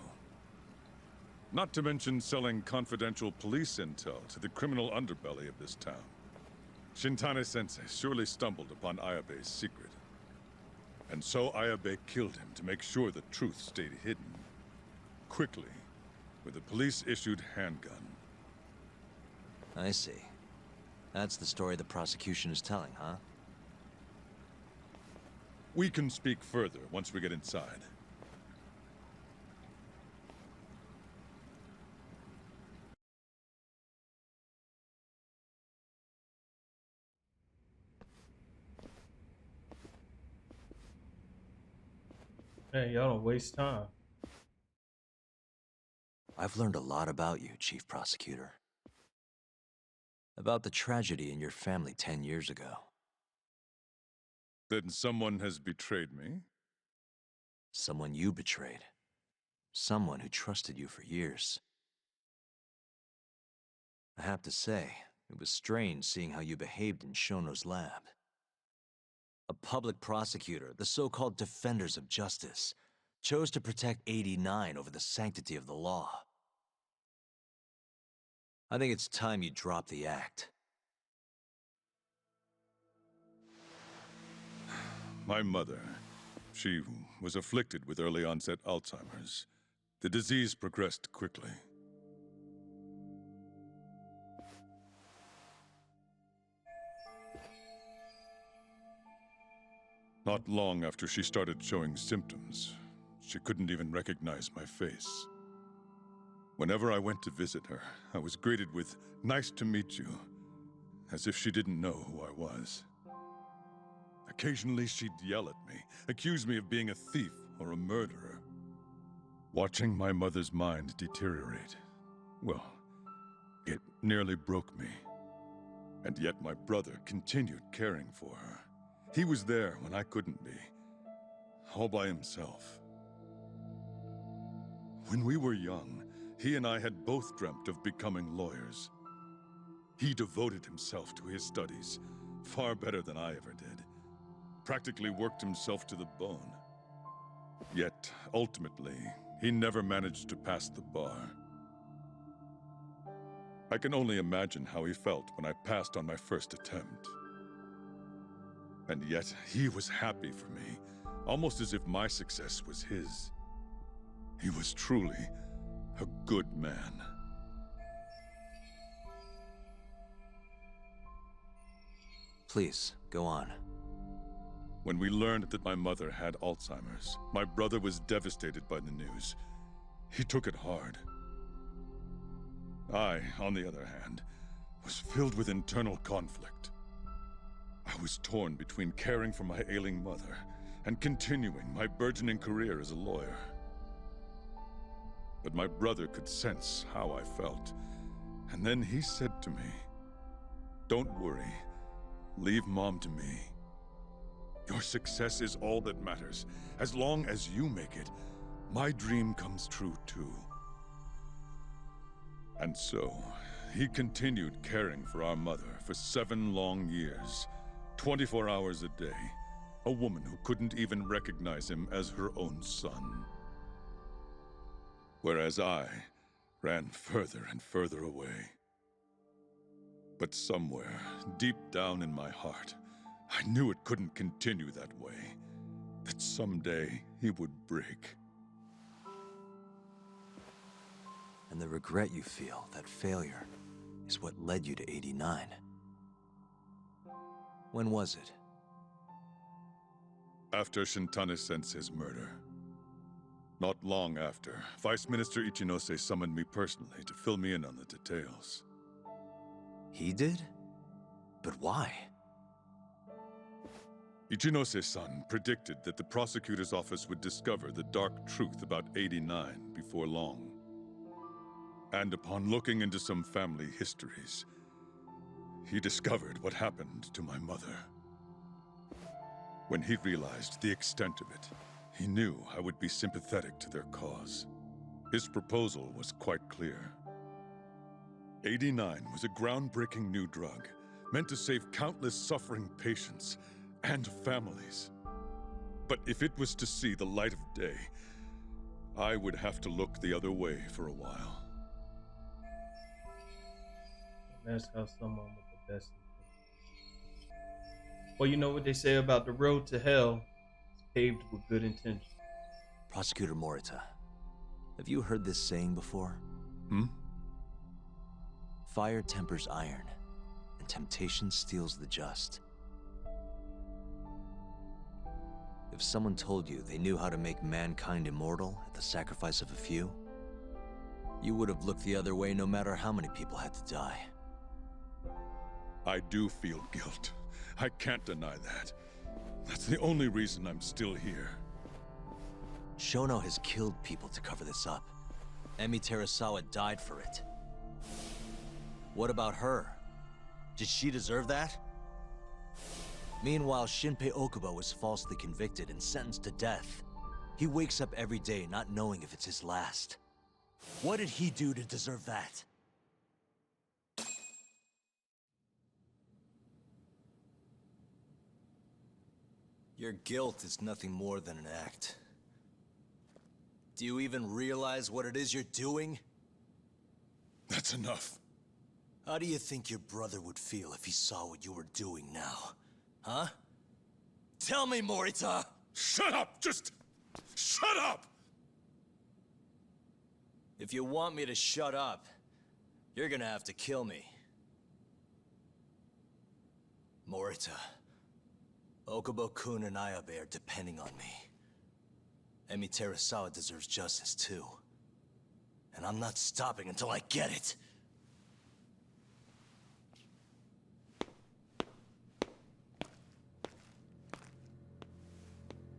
Not to mention selling confidential police intel to the criminal underbelly of this town. Shintane-sensei surely stumbled upon Ayabe's secret. And so Ayabe killed him to make sure the truth stayed hidden. Quickly, with a police-issued handgun. I see. That's the story the prosecution is telling, huh? We can speak further once we get inside. Hey, y'all don't waste time. I've learned a lot about you, Chief Prosecutor. About the tragedy in your family 10 years ago. Then someone has betrayed me? Someone you betrayed. Someone who trusted you for years. I have to say, it was strange seeing how you behaved in Shono's lab. A public prosecutor, the so-called defenders of justice, chose to protect 89 over the sanctity of the law. I think it's time you drop the act. My mother, she was afflicted with early onset Alzheimer's. The disease progressed quickly. Not long after she started showing symptoms, she couldn't even recognize my face. Whenever I went to visit her, I was greeted with, "Nice to meet you," as if she didn't know who I was. Occasionally, she'd yell at me, accuse me of being a thief or a murderer. Watching my mother's mind deteriorate, well, it nearly broke me. And yet my brother continued caring for her. He was there when I couldn't be, all by himself. When we were young, he and I had both dreamt of becoming lawyers. He devoted himself to his studies, far better than I ever did. Practically worked himself to the bone. Yet, ultimately, he never managed to pass the bar. I can only imagine how he felt when I passed on my first attempt. And yet, he was happy for me, almost as if my success was his. He was truly a good man. Please, go on. When we learned that my mother had Alzheimer's, my brother was devastated by the news. He took it hard. I, on the other hand, was filled with internal conflict. I was torn between caring for my ailing mother and continuing my burgeoning career as a lawyer. But my brother could sense how I felt, and then he said to me, "Don't worry, leave Mom to me. Your success is all that matters. As long as you make it, my dream comes true too." And so, he continued caring for our mother for 7 long years, 24 hours a day, a woman who couldn't even recognize him as her own son. Whereas I ran further and further away. But somewhere, deep down in my heart, I knew it couldn't continue that way, that someday he would break. And the regret you feel, that failure, is what led you to 89. When was it? After Shintane-sensei's murder. Not long after, Vice Minister Ichinose summoned me personally to fill me in on the details. He did? But why? Ichinose-san predicted that the prosecutor's office would discover the dark truth about 89 before long. And upon looking into some family histories, he discovered what happened to my mother. When he realized the extent of it, he knew I would be sympathetic to their cause. His proposal was quite clear. 89 was a groundbreaking new drug, meant to save countless suffering patients and families. But if it was to see the light of day, I would have to look the other way for a while. That's how someone with the best intentions. Well, you know what they say about the road to hell? It's paved with good intentions. Prosecutor Morita, have you heard this saying before? Fire tempers iron, and temptation steals the just. If someone told you they knew how to make mankind immortal at the sacrifice of a few, you would have looked the other way no matter how many people had to die. I do feel guilt. I can't deny that. That's the only reason I'm still here. Shono has killed people to cover this up. Emi Terasawa died for it. What about her? Did she deserve that? Meanwhile, Shinpei Okubo was falsely convicted and sentenced to death. He wakes up every day not knowing if it's his last. What did he do to deserve that? Your guilt is nothing more than an act. Do you even realize what it is you're doing? That's enough. How do you think your brother would feel if he saw what you were doing now? Huh? Tell me, Morita! Shut up! Just shut up! If you want me to shut up, you're gonna have to kill me. Morita, Okubo-kun and Ayabe are depending on me. Emi Terasawa deserves justice too. And I'm not stopping until I get it.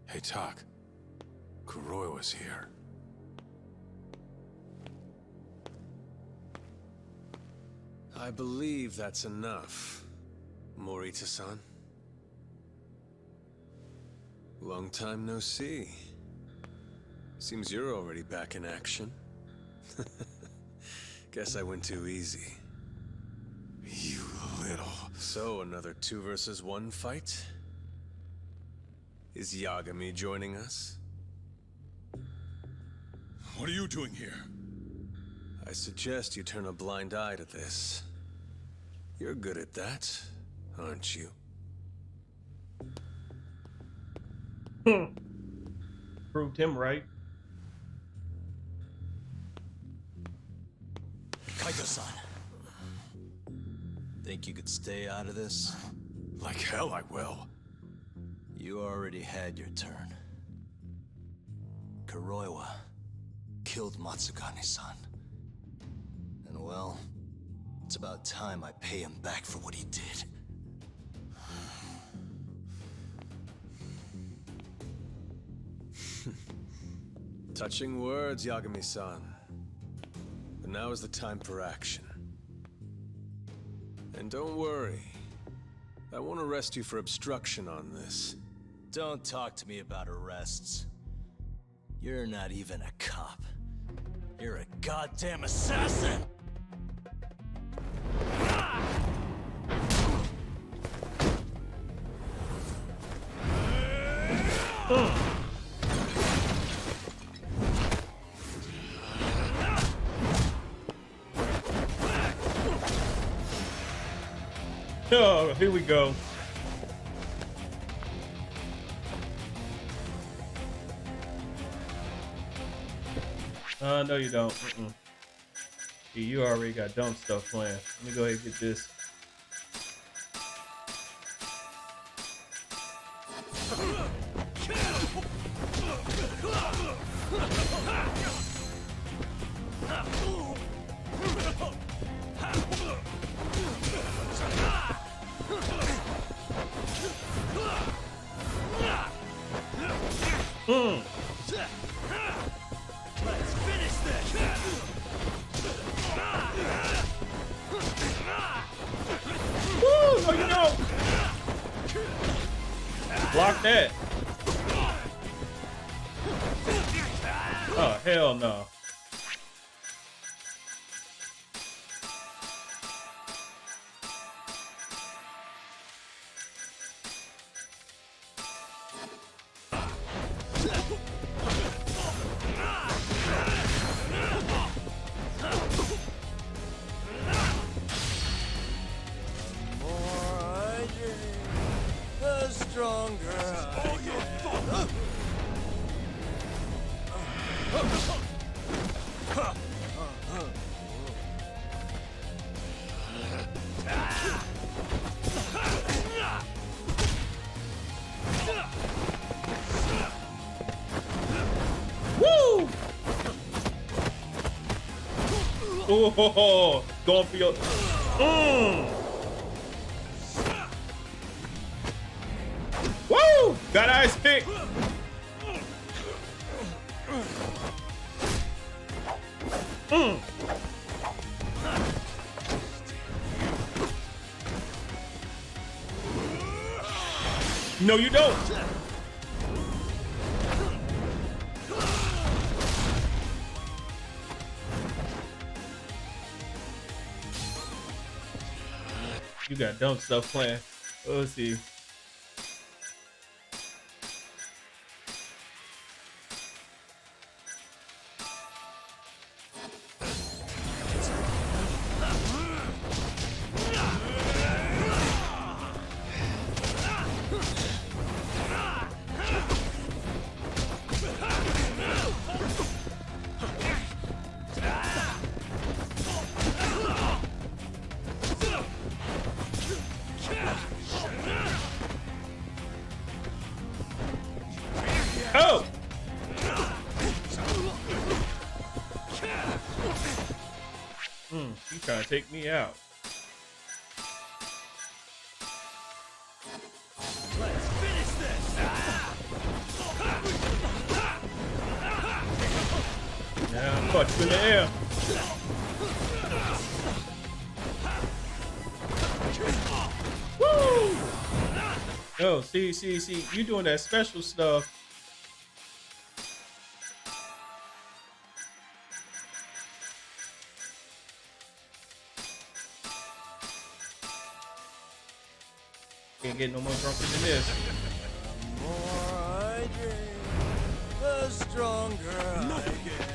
Hey, Tak. Kuroi was here. I believe that's enough, Morita-san. Long time no see. Seems you're already back in action. Guess I went too easy. You little... So, another 2 versus 1 fight? Is Yagami joining us? What are you doing here? I suggest you turn a blind eye to this. You're good at that, aren't you? Proved him right. Kaito-san. Think you could stay out of this? Like hell I will. You already had your turn. Kuroiwa killed Matsugane-san. And well, it's about time I pay him back for what he did. Touching words, Yagami-san. But now is the time for action. And don't worry. I won't arrest you for obstruction on this. Don't talk to me about arrests. You're not even a cop. You're a goddamn assassin! Oh, here we go. No, you don't. You already got dumb stuff planned. Let me go ahead and get this. Let's finish this! Woo! No, you don't! Block that. Oh, hell no. Oh, going for your. Woo! Got ice pick. No, you don't. You got dumb stuff playing. Let's see. Oh! You trying to take me out. Let's finish this! Now, punch you in the air. Woo! Oh, see, you doing that special stuff. Can't get no more drunker than this. The more I drink, the stronger I get.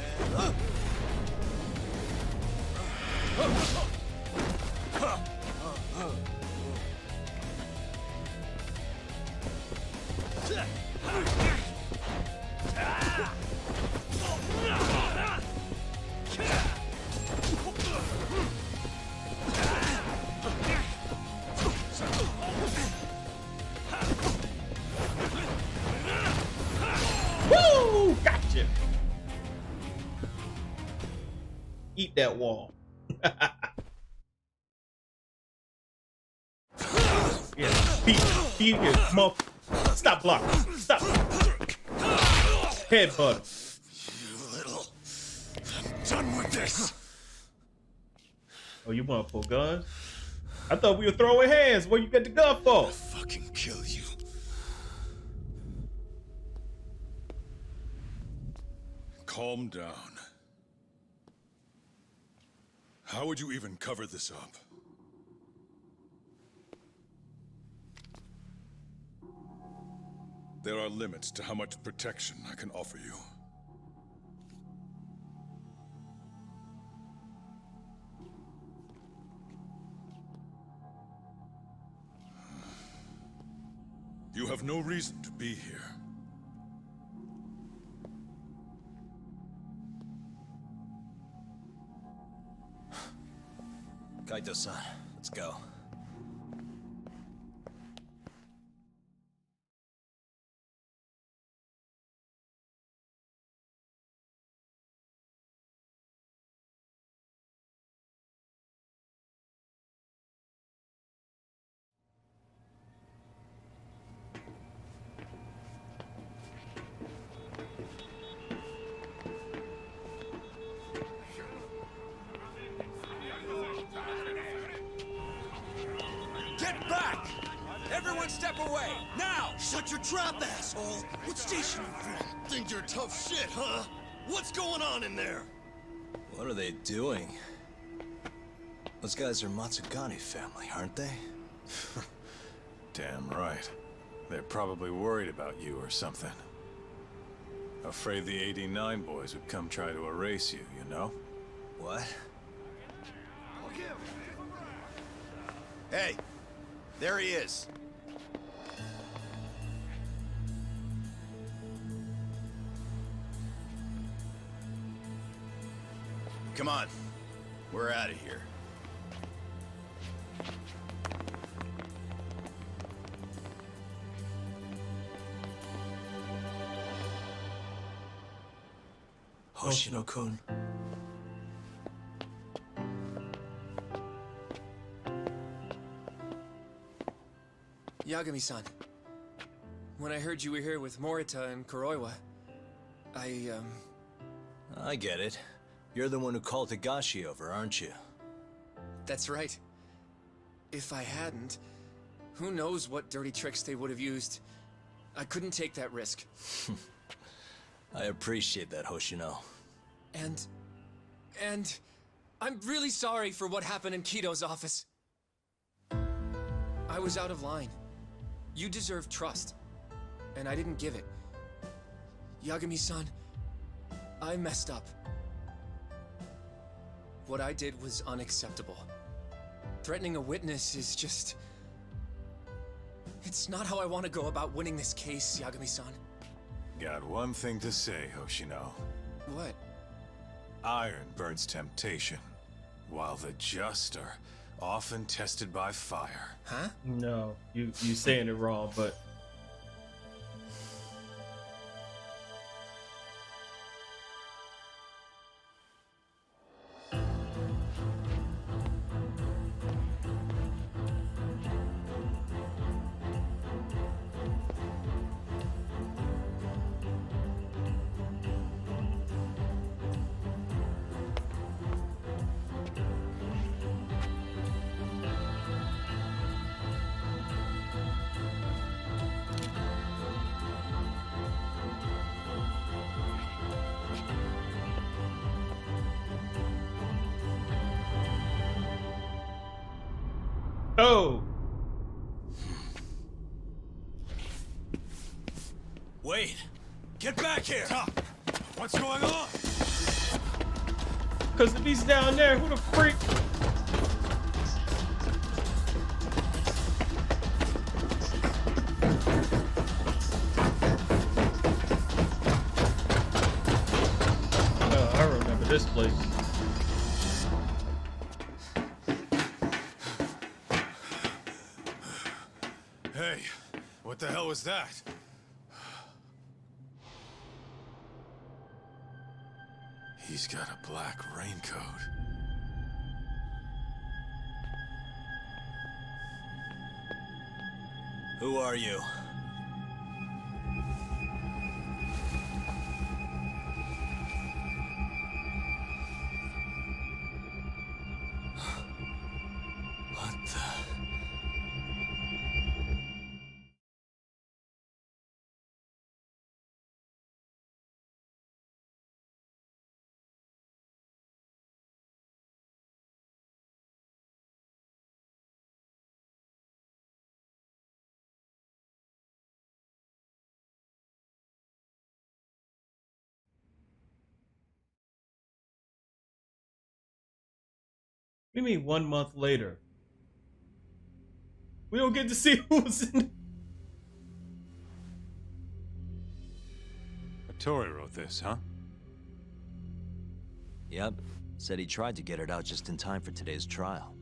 Woo! Gotcha. Eat that wall. Yeah, feed his mother. Stop blocking. Stop. Headbutt. You little... I'm done with this. Oh, you want to pull guns? I thought we were throwing hands. Where you get the gun for? I'll fucking kill you. Calm down. How would you even cover this up? There are limits to how much protection I can offer you. You have no reason to be here. Kaito-san, let's go. Get back! Everyone step away, now! Shut your trap, asshole! What station you from? Think you're tough shit, huh? What's going on in there? What are they doing? Those guys are Matsugane family, aren't they? Damn right. They're probably worried about you or something. Afraid the 89 boys would come try to erase you, you know? What? Hey, there he is. Come on, we're out of here. Hoshino-kun. Yagami-san, when I heard you were here with Morita and Kuroiwa, I get it. You're the one who called Higashi over, aren't you? That's right. If I hadn't, who knows what dirty tricks they would have used. I couldn't take that risk. I appreciate that, Hoshino. And I'm really sorry for what happened in Kito's office. I was out of line. You deserve trust, and I didn't give it. Yagami-san, I messed up. What I did was unacceptable. Threatening a witness is just... It's not how I want to go about winning this case, Yagami-san. Got one thing to say, Hoshino. What? Iron burns temptation, while the just are often tested by fire. Huh? No, you saying it wrong, but oh, Wait! Get back here! What's going on? because if he's down there, who the freak? Oh, I remember this place. Hey, what the hell was that? He's got a black raincoat. Who are you? What the... What do you mean 1 month later? We don't get to see who's in. Tori wrote this, huh? Yep. Said he tried to get it out just in time for today's trial.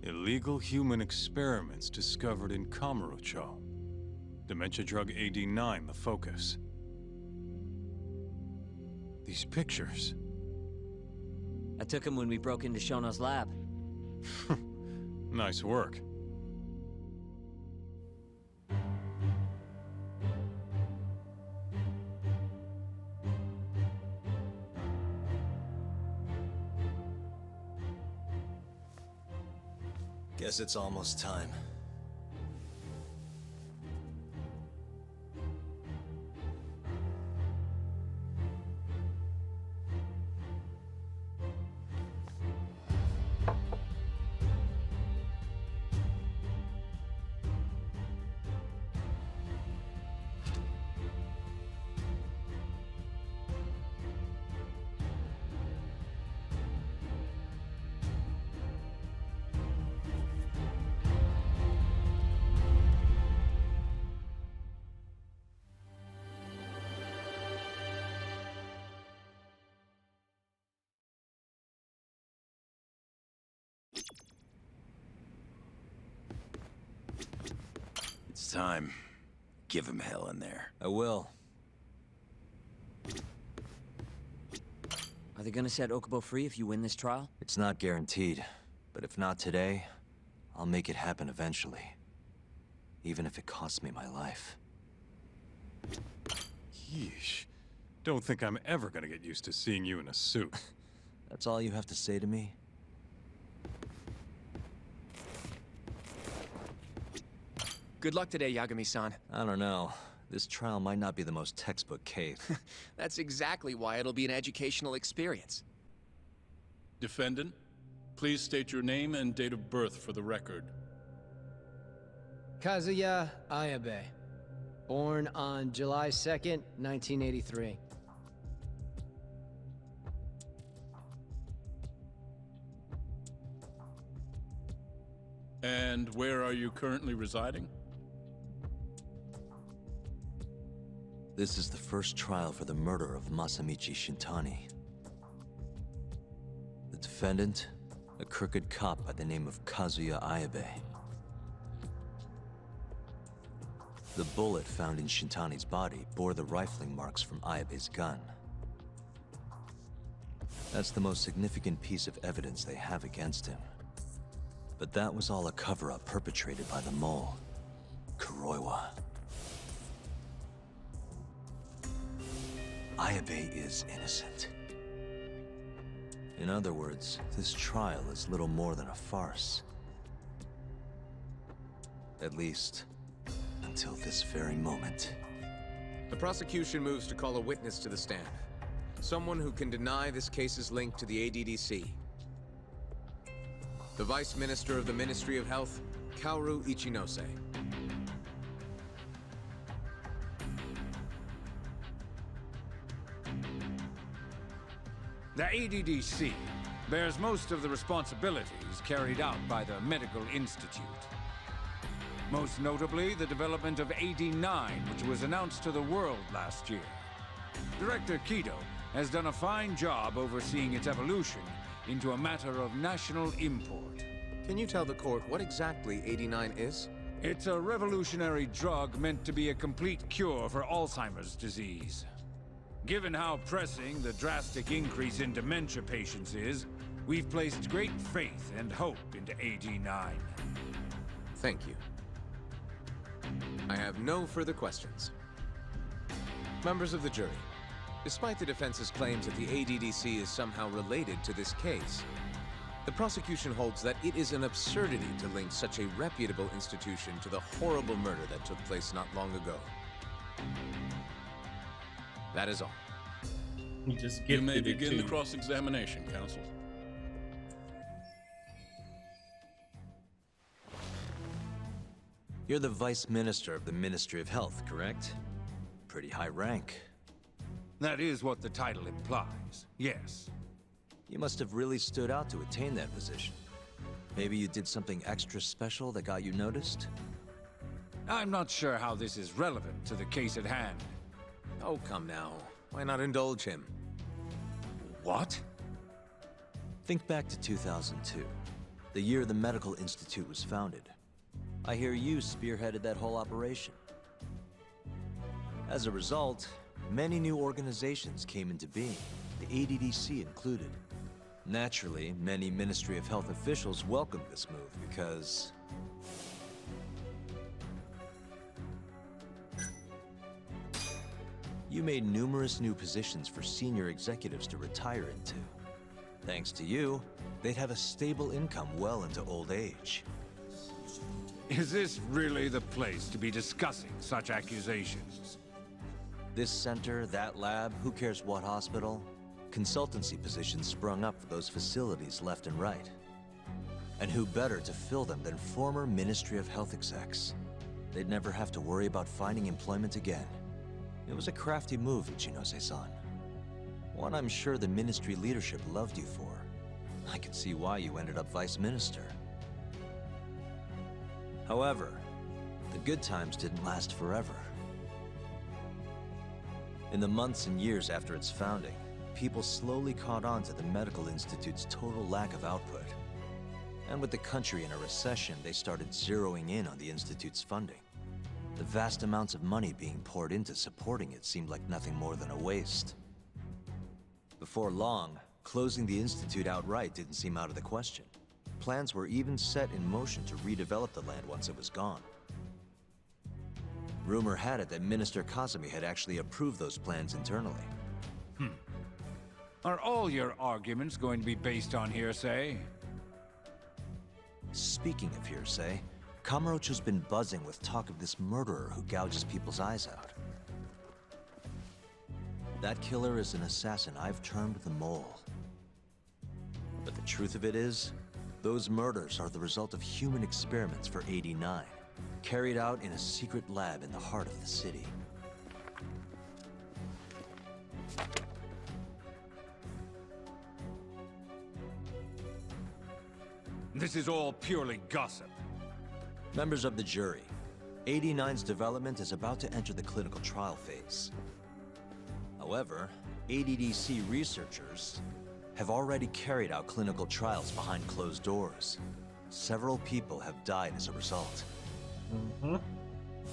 Illegal human experiments discovered in Kamurocho. Dementia drug AD9, the focus. These pictures. I took him when we broke into Shono's lab. Nice work. Guess it's almost time. It's time. Give him hell in there. I will. Are they gonna set Okubo free if you win this trial? It's not guaranteed, but if not today, I'll make it happen eventually. Even if it costs me my life. Yeesh. Don't think I'm ever gonna get used to seeing you in a suit. That's all you have to say to me? Good luck today, Yagami-san. I don't know. This trial might not be the most textbook case. That's exactly why it'll be an educational experience. Defendant, please state your name and date of birth for the record. Kazuya Ayabe. Born on July 2nd, 1983. And where are you currently residing? This is the first trial for the murder of Masamichi Shintani. The defendant, a crooked cop by the name of Kazuya Ayabe. The bullet found in Shintani's body bore the rifling marks from Ayabe's gun. That's the most significant piece of evidence they have against him. But that was all a cover-up perpetrated by the mole, Kuroiwa. Ayabe is innocent. In other words, this trial is little more than a farce. At least, until this very moment. The prosecution moves to call a witness to the stand. Someone who can deny this case's link to the ADDC. The Vice Minister of the Ministry of Health, Kaoru Ichinose. The ADDC bears most of the responsibilities carried out by the Medical Institute. Most notably, the development of AD9, which was announced to the world last year. Director Kido has done a fine job overseeing its evolution into a matter of national import. Can you tell the court what exactly AD9 is? It's a revolutionary drug meant to be a complete cure for Alzheimer's disease. Given how pressing the drastic increase in dementia patients is, we've placed great faith and hope into AD9. Thank you. I have no further questions. Members of the jury, despite the defense's claims that the ADDC is somehow related to this case, the prosecution holds that it is an absurdity to link such a reputable institution to the horrible murder that took place not long ago. That is all. He just You may gifted it begin to the you. cross-examination, counsel. You're the Vice Minister of the Ministry of Health, correct? Pretty high rank. That is what the title implies, yes. You must have really stood out to attain that position. Maybe you did something extra special that got you noticed? I'm not sure how this is relevant to the case at hand. Oh, come now. Why not indulge him? What? Think back to 2002, the year the Medical Institute was founded. I hear you spearheaded that whole operation. As a result, many new organizations came into being, the ADDC included. Naturally, many Ministry of Health officials welcomed this move because... you made numerous new positions for senior executives to retire into. Thanks to you, they'd have a stable income well into old age. Is this really the place to be discussing such accusations? This center, that lab, who cares what hospital? Consultancy positions sprung up for those facilities left and right. And who better to fill them than former Ministry of Health execs? They'd never have to worry about finding employment again. It was a crafty move, Ichinose-san. One I'm sure the ministry leadership loved you for. I could see why you ended up vice minister. However, the good times didn't last forever. In the months and years after its founding, people slowly caught on to the Medical Institute's total lack of output. And with the country in a recession, they started zeroing in on the Institute's funding. The vast amounts of money being poured into supporting it seemed like nothing more than a waste. Before long, closing the Institute outright didn't seem out of the question. Plans were even set in motion to redevelop the land once it was gone. Rumor had it that Minister Kazumi had actually approved those plans internally. Are all your arguments going to be based on hearsay? Speaking of hearsay, Kamurocho's been buzzing with talk of this murderer who gouges people's eyes out. That killer is an assassin I've termed the Mole. But the truth of it is, those murders are the result of human experiments for 89, carried out in a secret lab in the heart of the city. This is all purely gossip. Members of the jury, 89's development is about to enter the clinical trial phase. However, ADDC researchers have already carried out clinical trials behind closed doors. Several people have died as a result.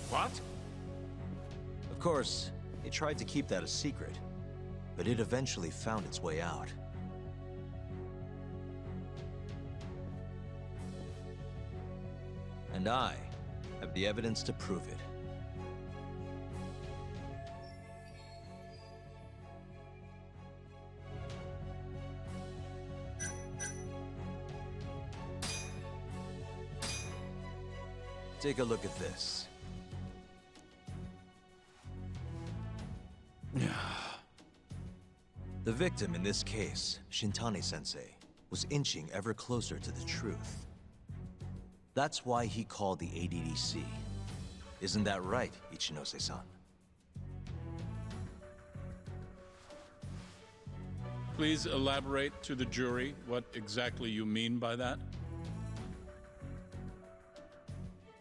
What? Of course, they tried to keep that a secret, but it eventually found its way out. And I have the evidence to prove it. Take a look at this. The victim in this case, Shintani-sensei, was inching ever closer to the truth. That's why he called the ADDC. Isn't that right, Ichinose-san? Please elaborate to the jury what exactly you mean by that.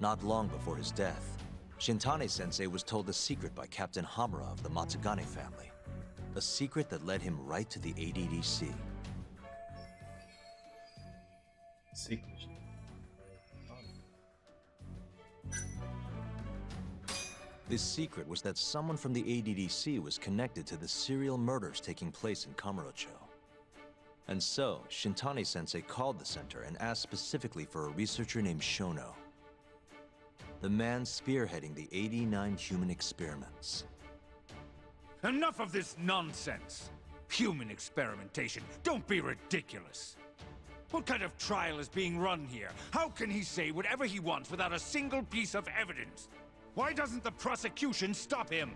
Not long before his death, Shintani-sensei was told a secret by Captain Hamura of the Matsugane family. A secret that led him right to the ADDC. Secret. This secret was that someone from the ADDC was connected to the serial murders taking place in Kamurocho. And so, Shintani-sensei called the center and asked specifically for a researcher named Shono. The man spearheading the 89 human experiments. Enough of this nonsense! Human experimentation. Don't be ridiculous. What kind of trial is being run here? How can he say whatever he wants without a single piece of evidence? Why doesn't the prosecution stop him?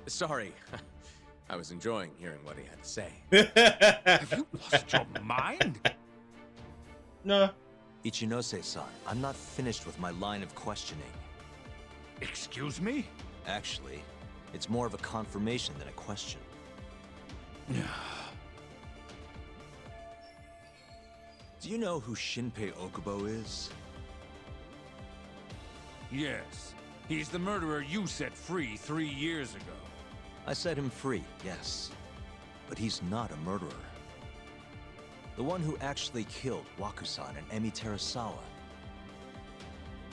Sorry. I was enjoying hearing what he had to say. Have you lost your mind? No. Ichinose-san, I'm not finished with my line of questioning. Excuse me? Actually, it's more of a confirmation than a question. Do you know who Shinpei Okubo is? Yes. He's the murderer you set free 3 years ago. I set him free, yes. But he's not a murderer. The one who actually killed Wakusan and Emi Terasawa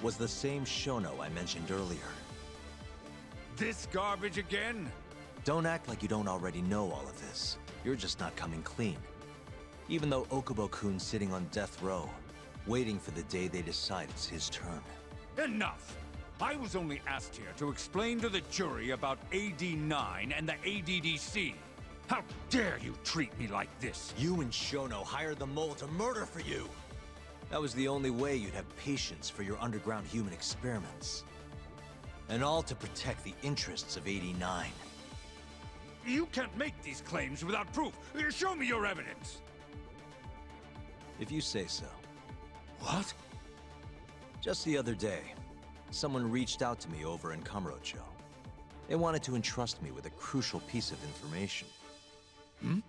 was the same Shono I mentioned earlier. This garbage again? Don't act like you don't already know all of this. You're just not coming clean. Even though Okubo-kun's sitting on death row, waiting for the day they decide it's his turn. Enough! I was only asked here to explain to the jury about AD9 and the ADDC. How dare you treat me like this? You and Shono hired the Mole to murder for you! That was the only way you'd have patience for your underground human experiments. And all to protect the interests of 89. You can't make these claims without proof. Show me your evidence. If you say so. What? Just the other day, someone reached out to me over in Kamurocho. They wanted to entrust me with a crucial piece of information. Hmm?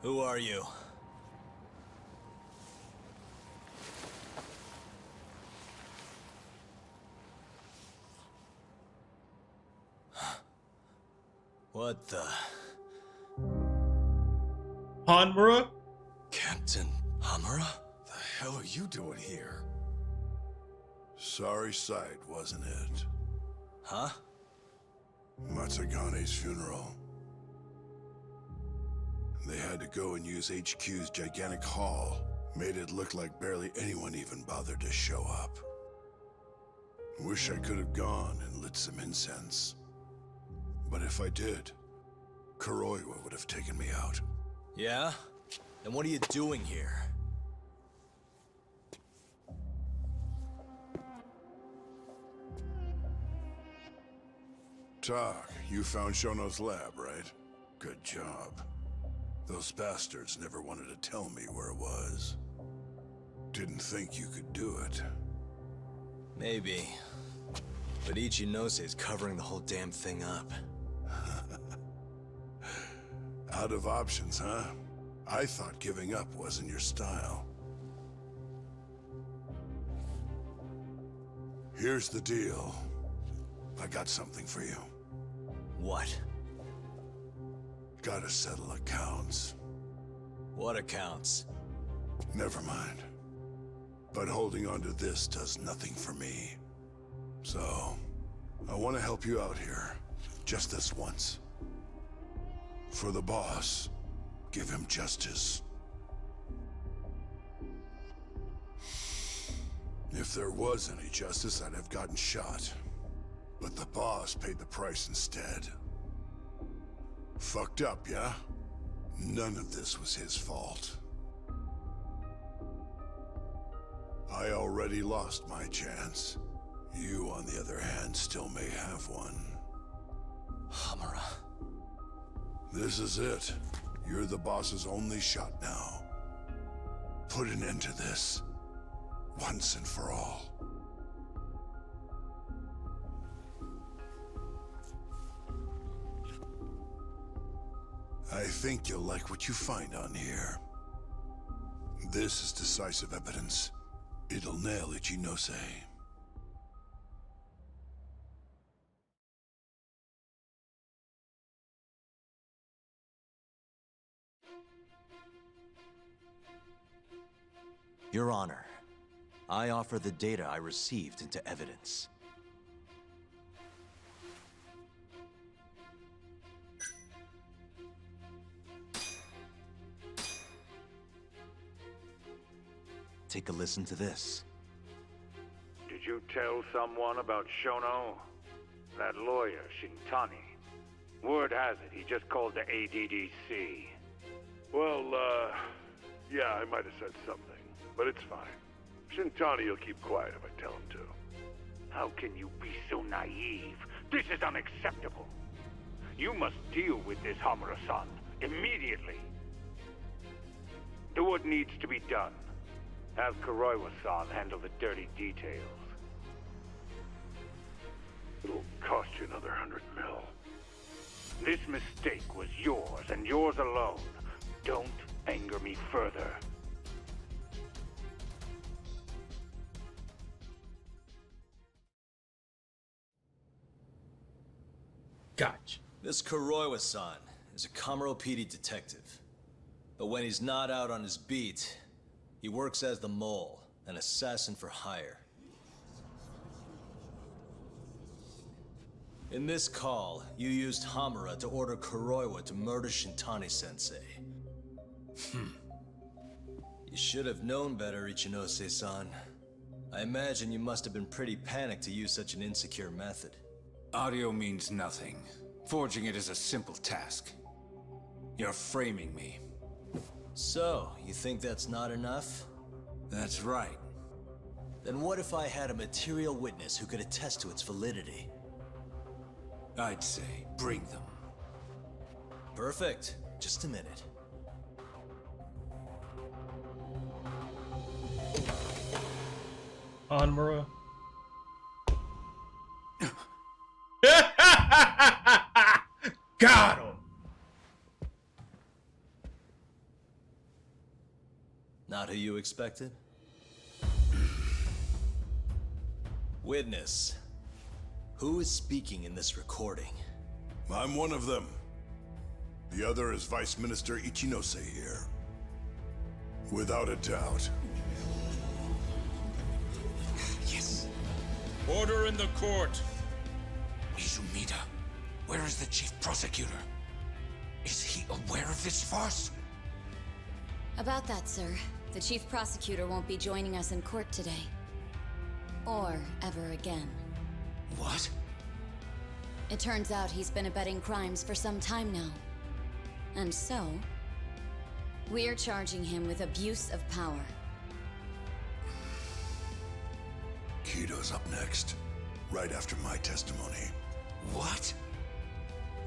Who are you? What the? Hanmura? Captain Hamura? The hell are you doing here? Sorry sight, wasn't it? Huh? Matsugane's funeral. They had to go and use HQ's gigantic hall. Made it look like barely anyone even bothered to show up. Wish I could have gone and lit some incense. But if I did, Kuroiwa would have taken me out. Yeah? Then what are you doing here? Tak, you found Shono's lab, right? Good job. Those bastards never wanted to tell me where it was. Didn't think you could do it. Maybe. But Ichinose covering the whole damn thing up. Out of options, huh? I thought giving up wasn't your style. Here's the deal. I got something for you. What? Gotta settle accounts. What accounts? Never mind. But holding on to this does nothing for me. So, I want to help you out here. Just this once. For the boss, give him justice. If there was any justice, I'd have gotten shot. But the boss paid the price instead. Fucked up, yeah? None of this was his fault. I already lost my chance. You, on the other hand, still may have one. Hamura. This is it. You're the boss's only shot now. Put an end to this. Once and for all. I think you'll like what you find on here. This is decisive evidence. It'll nail Ichinose. Your Honor, I offer the data I received into evidence. Take a listen to this. Did you tell someone about Shono? That lawyer, Shintani. Word has it, he just called the ADDC. Well, yeah, I might have said something, but it's fine. Shintani will keep quiet if I tell him to. How can you be so naive? This is unacceptable. You must deal with this, Hamura-san, immediately. Do what needs to be done. Have Kuroiwa-san handle the dirty details. It'll cost you another 100 mil. This mistake was yours, and yours alone. Don't anger me further. Gotcha. This Kuroiwa-san is a Kamuro PD detective. But when he's not out on his beat, he works as the mole, an assassin for hire. In this call, you used Hamura to order Kuroiwa to murder Shintani-sensei. You should have known better, Ichinose-san. I imagine you must have been pretty panicked to use such an insecure method. Audio means nothing. Forging it is a simple task. You're framing me. So, you think that's not enough? That's right. Then what if I had a material witness who could attest to its validity? I'd say, bring them. Perfect. Just a minute. Hanmura. Got him! Not who you expected? Witness. Who is speaking in this recording? I'm one of them. The other is Vice Minister Ichinose here. Without a doubt. Order in the court. Izumida, where is the chief prosecutor? Is he aware of this farce? About that, sir. The chief prosecutor won't be joining us in court today. Or ever again. What? It turns out he's been abetting crimes for some time now. And so, we're charging him with abuse of power. Kito's up next, right after my testimony. What?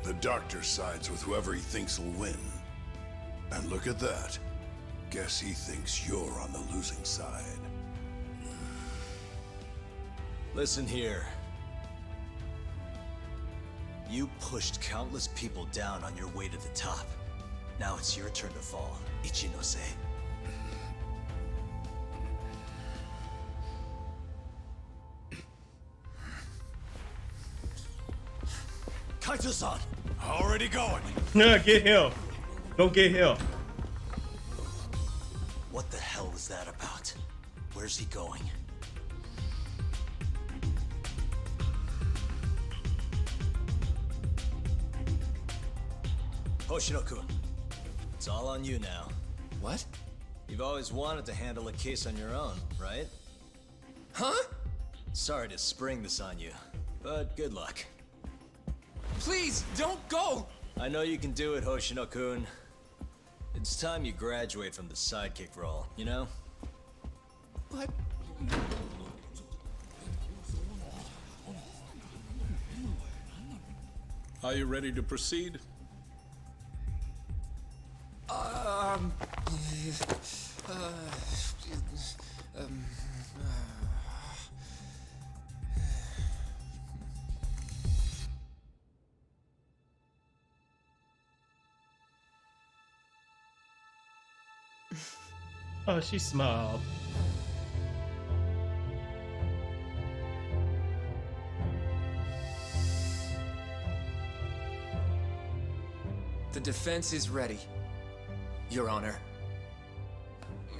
The doctor sides with whoever he thinks will win. And look at that. Guess he thinks you're on the losing side. Listen here. You pushed countless people down on your way to the top. Now it's your turn to fall, Ichinose. Kaito-san! Already going. Get him. Go get him. What the hell was that about? Where's he going? Hoshino-kun, it's all on you now. What? You've always wanted to handle a case on your own, right? Huh? Sorry to spring this on you, but good luck. Please, don't go! I know you can do it, Hoshino-kun. It's time you graduate from the sidekick role, you know? But... Are you ready to proceed? Oh, she smiled. The defense is ready, Your Honor.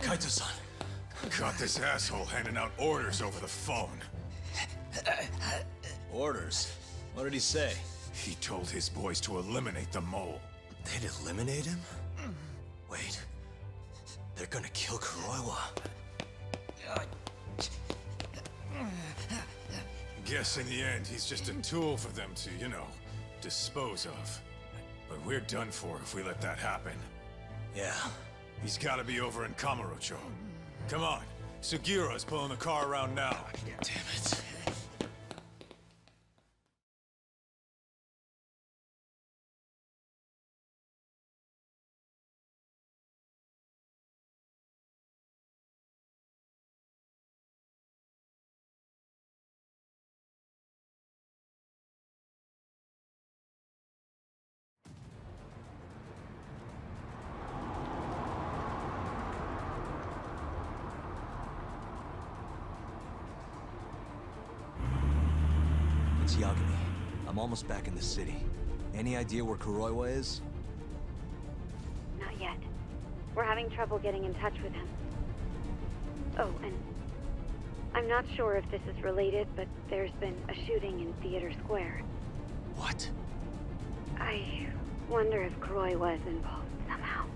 Kaito-san. Got this asshole handing out orders over the phone. Orders? What did he say? He told his boys to eliminate the mole. They'd eliminate him? Wait. They're gonna kill Kuroiwa. Guess in the end, he's just a tool for them to, you know, dispose of. But we're done for if we let that happen. Yeah. He's gotta be over in Kamurocho. Come on. Sugiura's pulling the car around now. Damn it. It's Yagami. I'm almost back in the city. Any idea where Kuroiwa is? Not yet. We're having trouble getting in touch with him. Oh, and I'm not sure if this is related, but there's been a shooting in Theater Square. What? I wonder if Kuroi was involved somehow.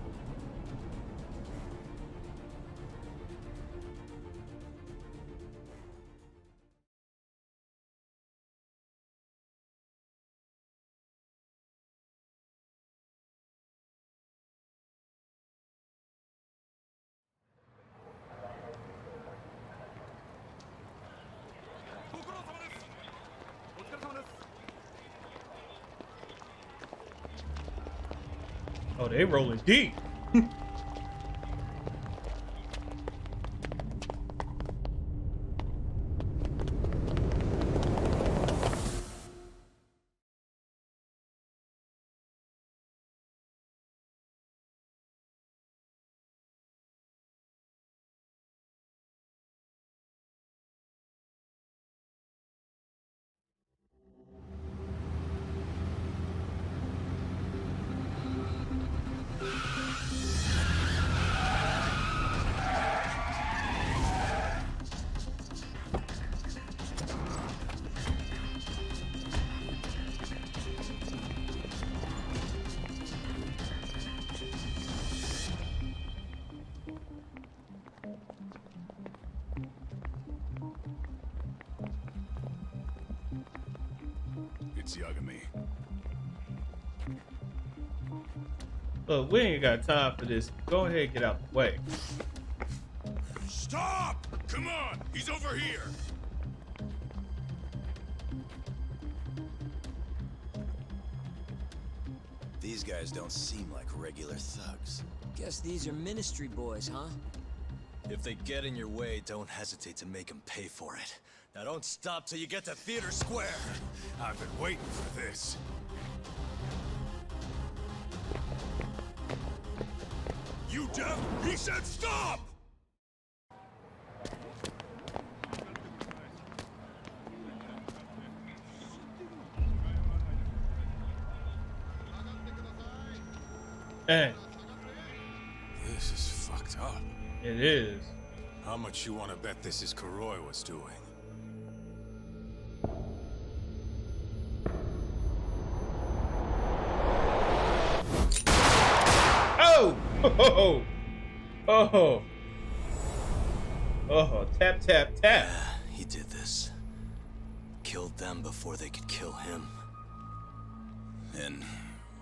Oh, they rolling deep. chance, Yagami. Look, we ain't got time for this. Go ahead and get out the way. Stop! Come on! He's over here! These guys don't seem like regular thugs. Guess these are ministry boys, huh? If they get in your way, don't hesitate to make them pay for it. Now don't stop till you get to Theater Square. I've been waiting for this. You deaf? He said stop! Hey. This is fucked up. It is. How much you want to bet this is Kuroi was doing? Oh! Oh! Oh! Oh! Tap, tap, tap. Yeah, he did this. Killed them before they could kill him. And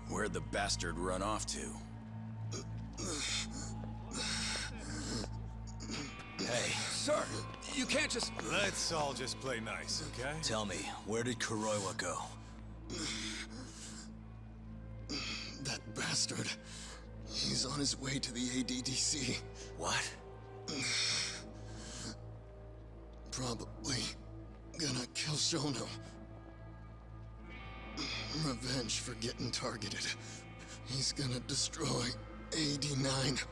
where'd the bastard run off to? Hey, Sir, you can't just... Let's all just play nice, okay? tell me, where did Kuroiwa go? That bastard. He's on his way to the ADDC. What? Probably gonna kill Shono. Revenge for getting targeted. He's gonna destroy AD9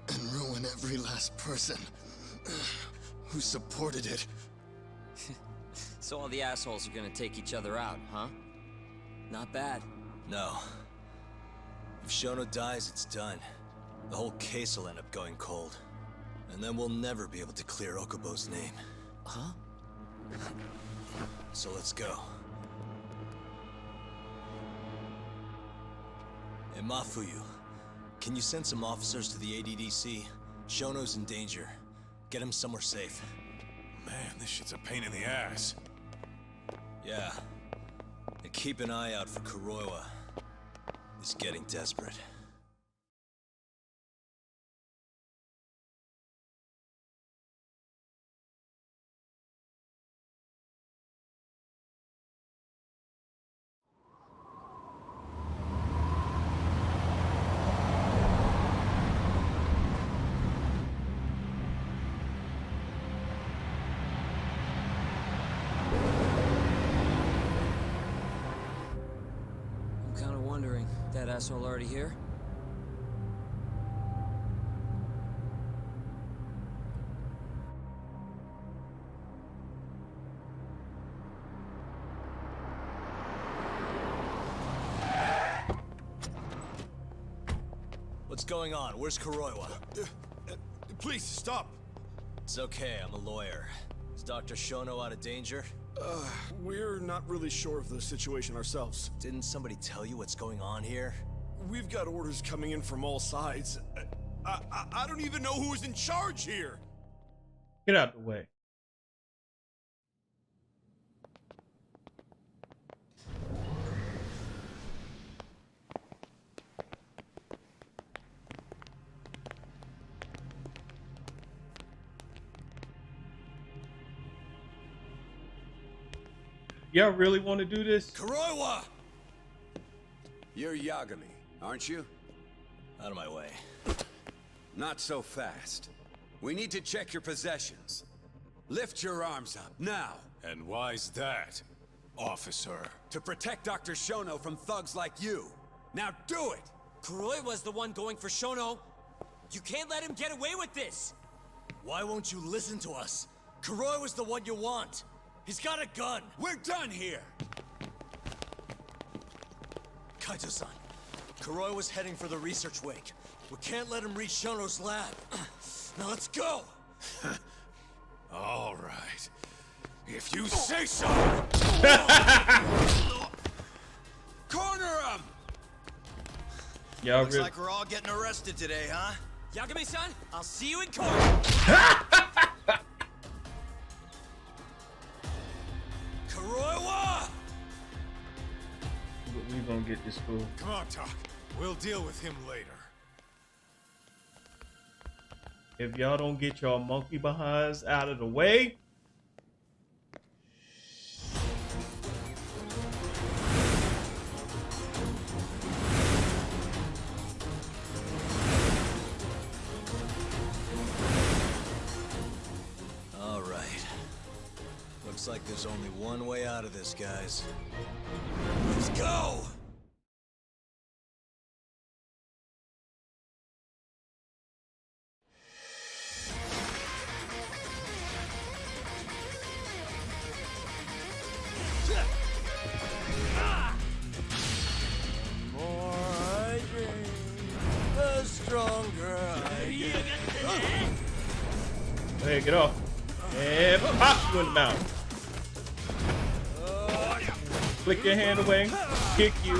and ruin every last person who supported it. So all the assholes are gonna take each other out, huh? Not bad. No. If Shono dies, it's done. The whole case will end up going cold. And then we'll never be able to clear Okubo's name. Huh? So let's go. Hey, Mafuyu, can you send some officers to the ADDC? Shono's in danger. Get him somewhere safe. Man, this shit's a pain in the ass. Yeah. And keep an eye out for Kuroiwa. He's getting desperate. I'm kind of wondering, that asshole already here? What's going on? Where's Kuroiwa? Please, stop! It's okay, I'm a lawyer. Is Dr. Shono out of danger? We're not really sure of the situation ourselves. Didn't somebody tell you what's going on here? We've got orders coming in from all sides. I don't even know who is in charge here! Get out the way. Y'all really want to do this? Kuroiwa! You're Yagami, aren't you? Out of my way. Not so fast. We need to check your possessions. Lift your arms up, now. And why's that, officer? To protect Dr. Shono from thugs like you. Now do it! Kuroi was the one going for Shono. You can't let him get away with this. Why won't you listen to us? Kuroi was the one you want. He's got a gun. We're done here! Kaito-san, Kuroi was heading for the research wake. We can't let him reach Shono's lab. Now let's go! All right. If you say so! Corner him! Y'all Looks like we're all getting arrested today, huh? Yagami-san, I'll see you in court. Kuroiwa! this fool. Come on, Tak. We'll deal with him later. If y'all don't get y'all monkey behinds out of the way. All right. Looks like there's only one way out of this, guys. Let's go! The more I drink, the stronger I get. Hey, get off. And pop you in the mouth. Flick your hand away. Kick you.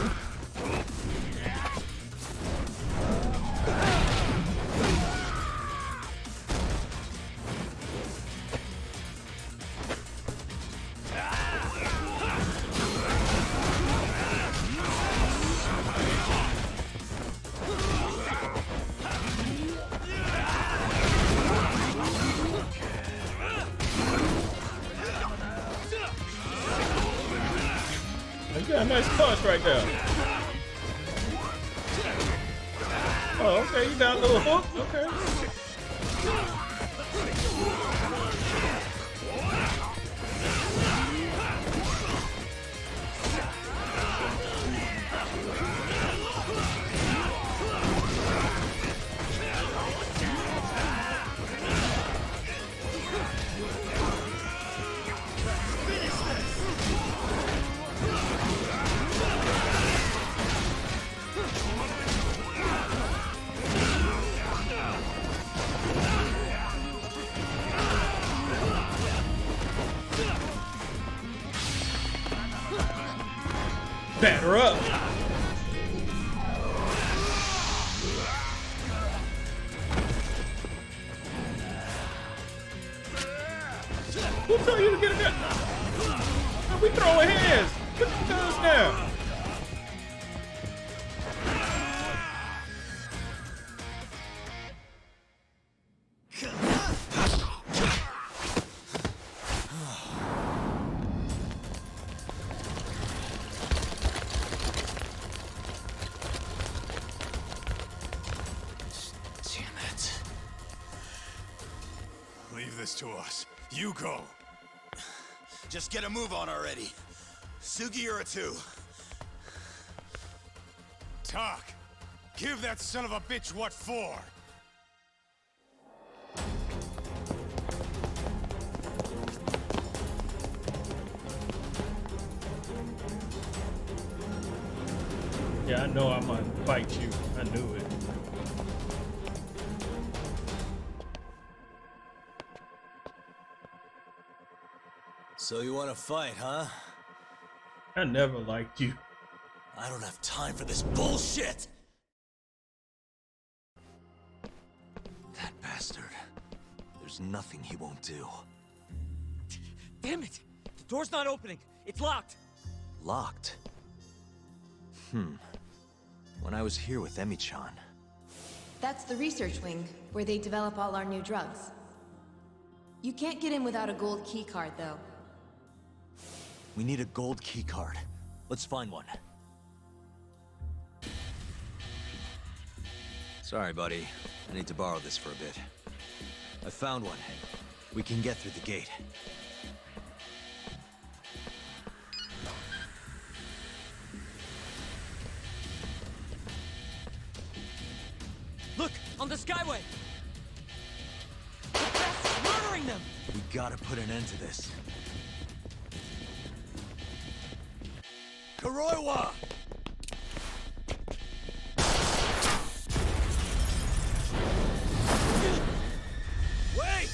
You got a nice punch right there. Oh, okay. You got a little hook. Okay. Batter up. Who told you to get a gun? We throwing hands. Get the guns down. Leave this to us. You go. Just get a move on already. Sugiura-2. Tak, give that son of a bitch what for. Yeah, I know I might fight you. I knew it. So you want to fight, huh? I never liked you. I don't have time for this bullshit! That bastard. There's nothing he won't do. Damn it! The door's not opening. It's locked. Locked? When I was here with Emi-chan. That's the research wing, where they develop all our new drugs. You can't get in without a gold key card, though. We need a gold key card. Let's find one. Sorry, buddy. I need to borrow this for a bit. I found one. We can get through the gate. Look, on the Skyway! The bastard's murdering them! We gotta put an end to this. Kuroiwa! Wait!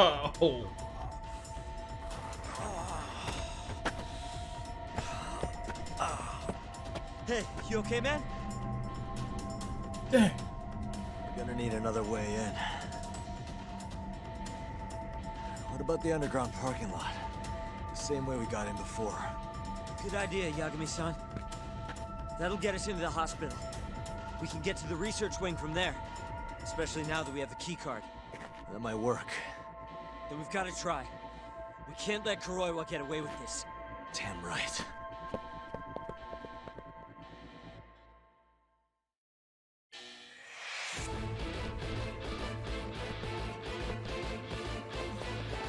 Oh. Hey, you okay, man? Dang. We're gonna need another way in. What about the underground parking lot? The same way we got in before. Good idea, Yagami-san. That'll get us into the hospital. We can get to the research wing from there. Especially now that we have the key card. That might work. Then we've got to try. We can't let Kuroiwa get away with this. Damn right.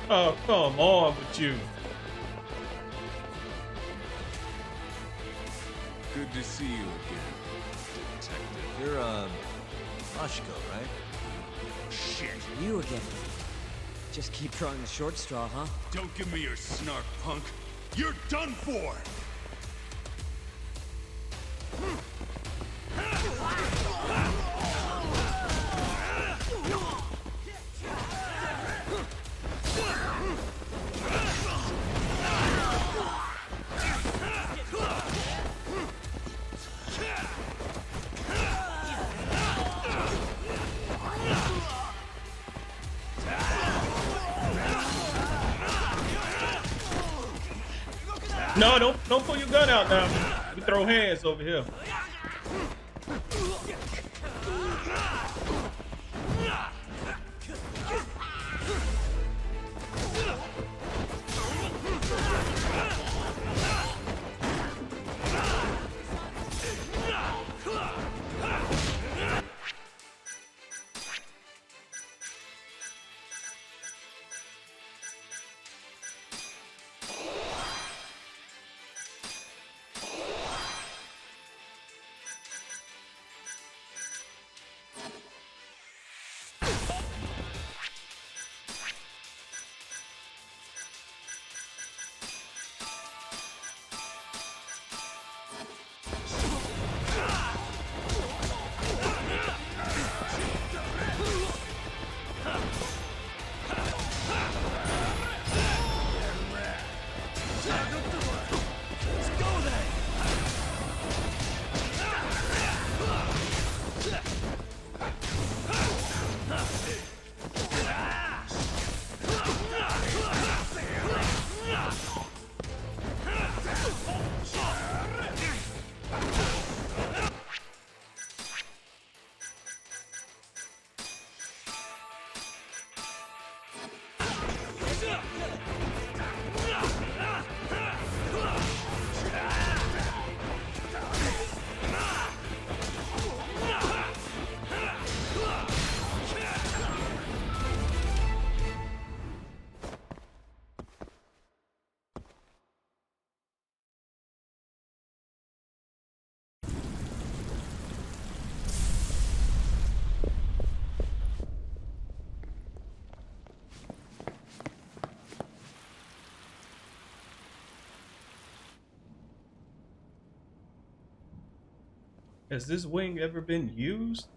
Oh, come on with you. Good to see you again, Detective. You're, Mashiko, right? Shit. You again. Just keep drawing the short straw, huh? Don't give me your snark, punk. You're done for! No, don't pull your gun out now. We throw hands over here. Has this wing ever been used?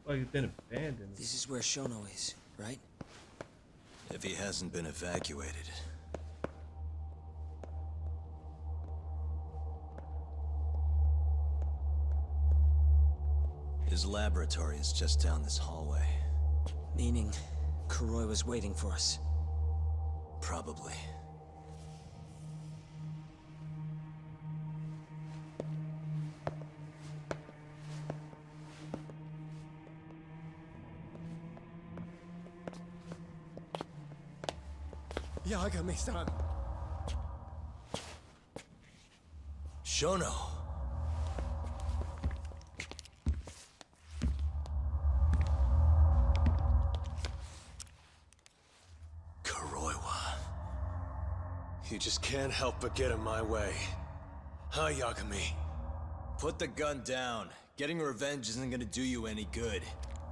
Like it's been abandoned. This is where Shono is, right? If he hasn't been evacuated. His laboratory is just down this hallway. Meaning, Kuroi was waiting for us. Probably. Yagami-san. Shono. Kuroiwa. You just can't help but get in my way. Huh, Yagami? Put the gun down. Getting revenge isn't gonna do you any good.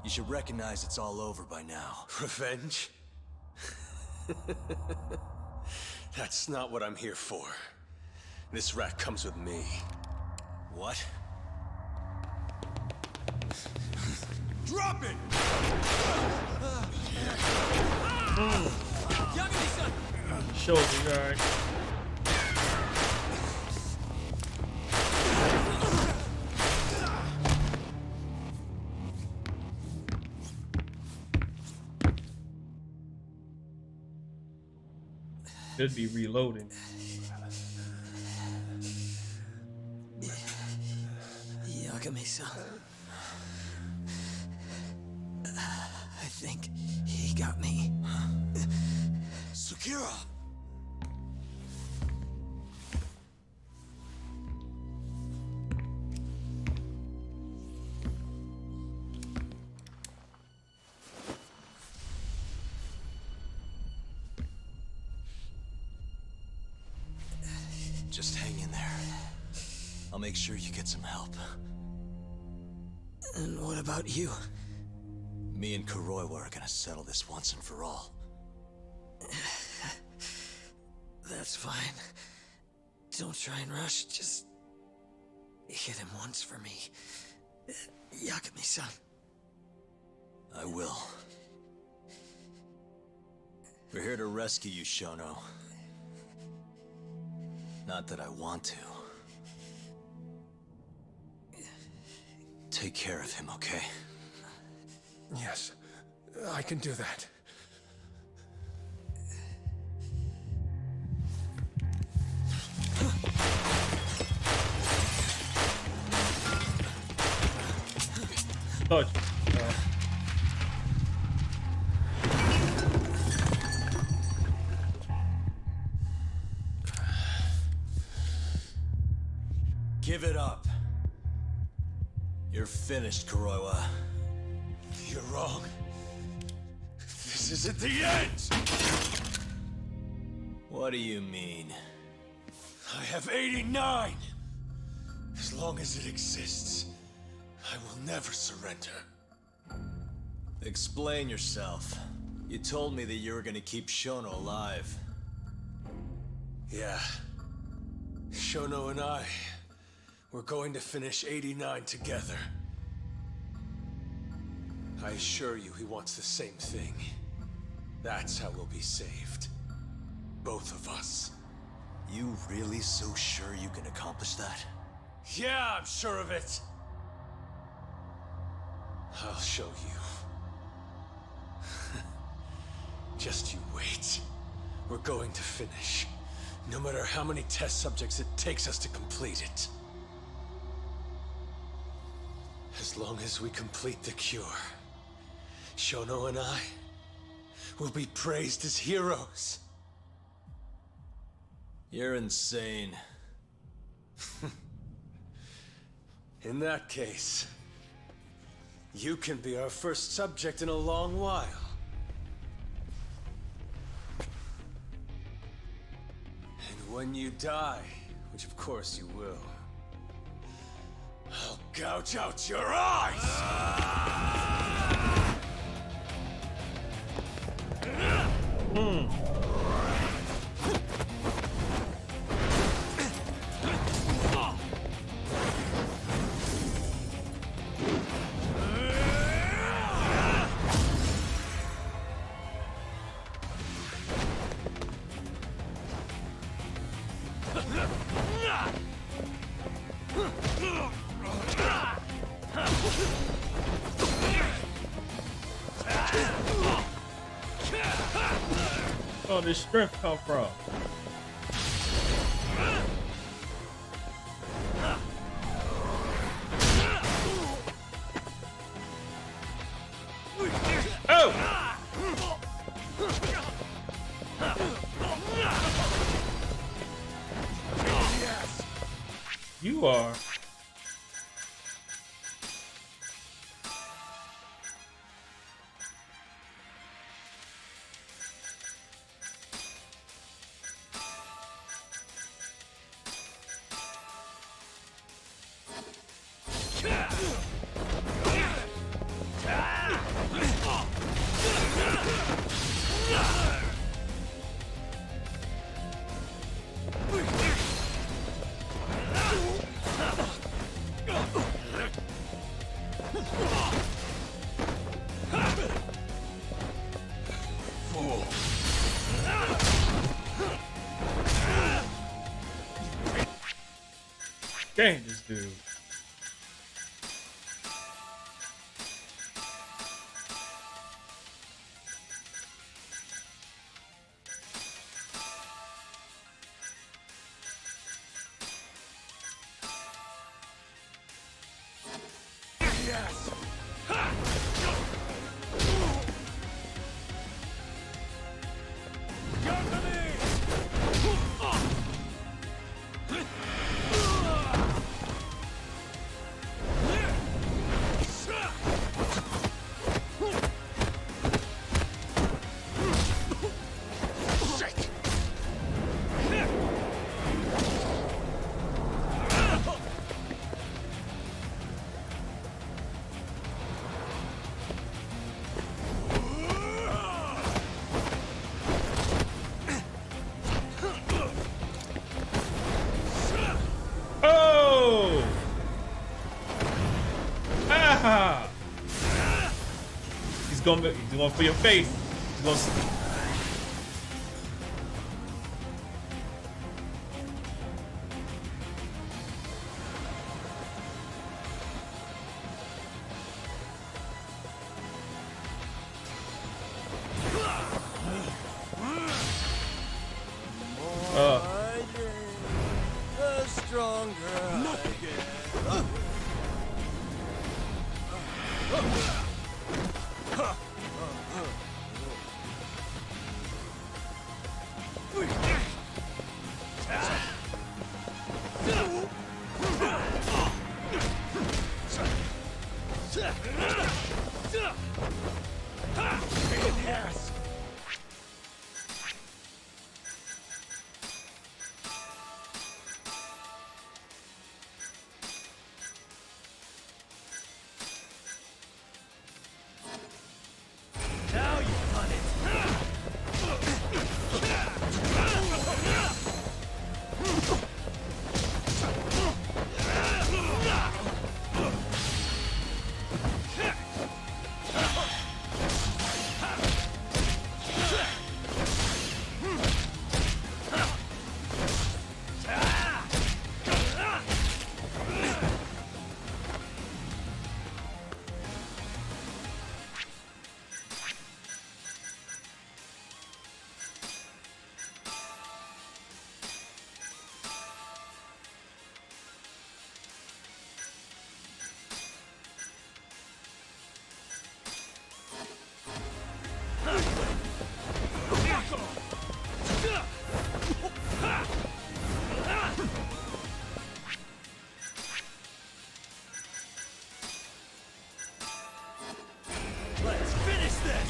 You should recognize it's all over by now. Revenge? That's not what I'm here for. This rat comes with me. What? Drop it! Shoulders, alright. Should be reloading. Yagami-san. I think he got me. Sakura! Just hang in there. I'll make sure you get some help. And what about you? Me and Kuroiwa are gonna settle this once and for all. That's fine. Don't try and rush, just hit him once for me. Yagami-san. I will. We're here to rescue you, Shono. Not that I want to. Take care of him, okay? Yes, I can do that. Touch. Give it up. You're finished, Kuroiwa. You're wrong. This isn't the end! What do you mean? I have 89! As long as it exists, I will never surrender. Explain yourself. You told me that you were gonna keep Shono alive. Yeah. Shono and I, we're going to finish 89 together. I assure you he wants the same thing. That's how we'll be saved. Both of us. You really so sure you can accomplish that? Yeah, I'm sure of it. I'll show you. Just you wait. We're going to finish. No matter how many test subjects it takes us to complete it. As long as we complete the cure, Shono and I will be praised as heroes. You're insane. In that case, you can be our first subject in a long while. And when you die, which of course you will, I'll gouge out your eyes! Oh, this strength come from? Oh! You are. Dang, this dude. Yes! Oh! Ah! He's going for your face. He's going. The stronger I get. Yes. Now you've done Let's finish this!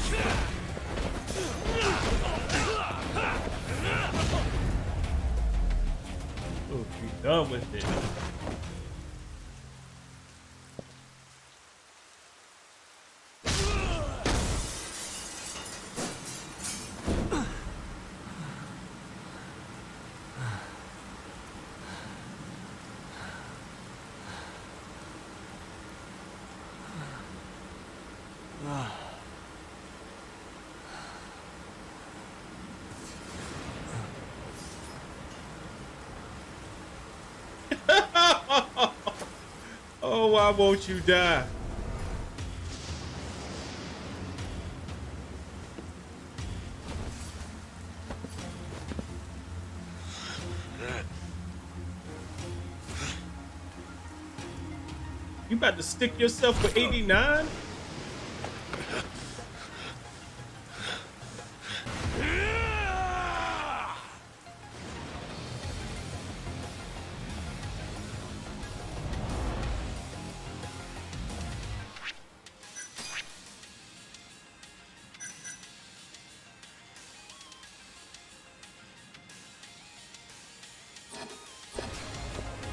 Oh, be done with it. Oh, why won't you die? You about to stick yourself with 89?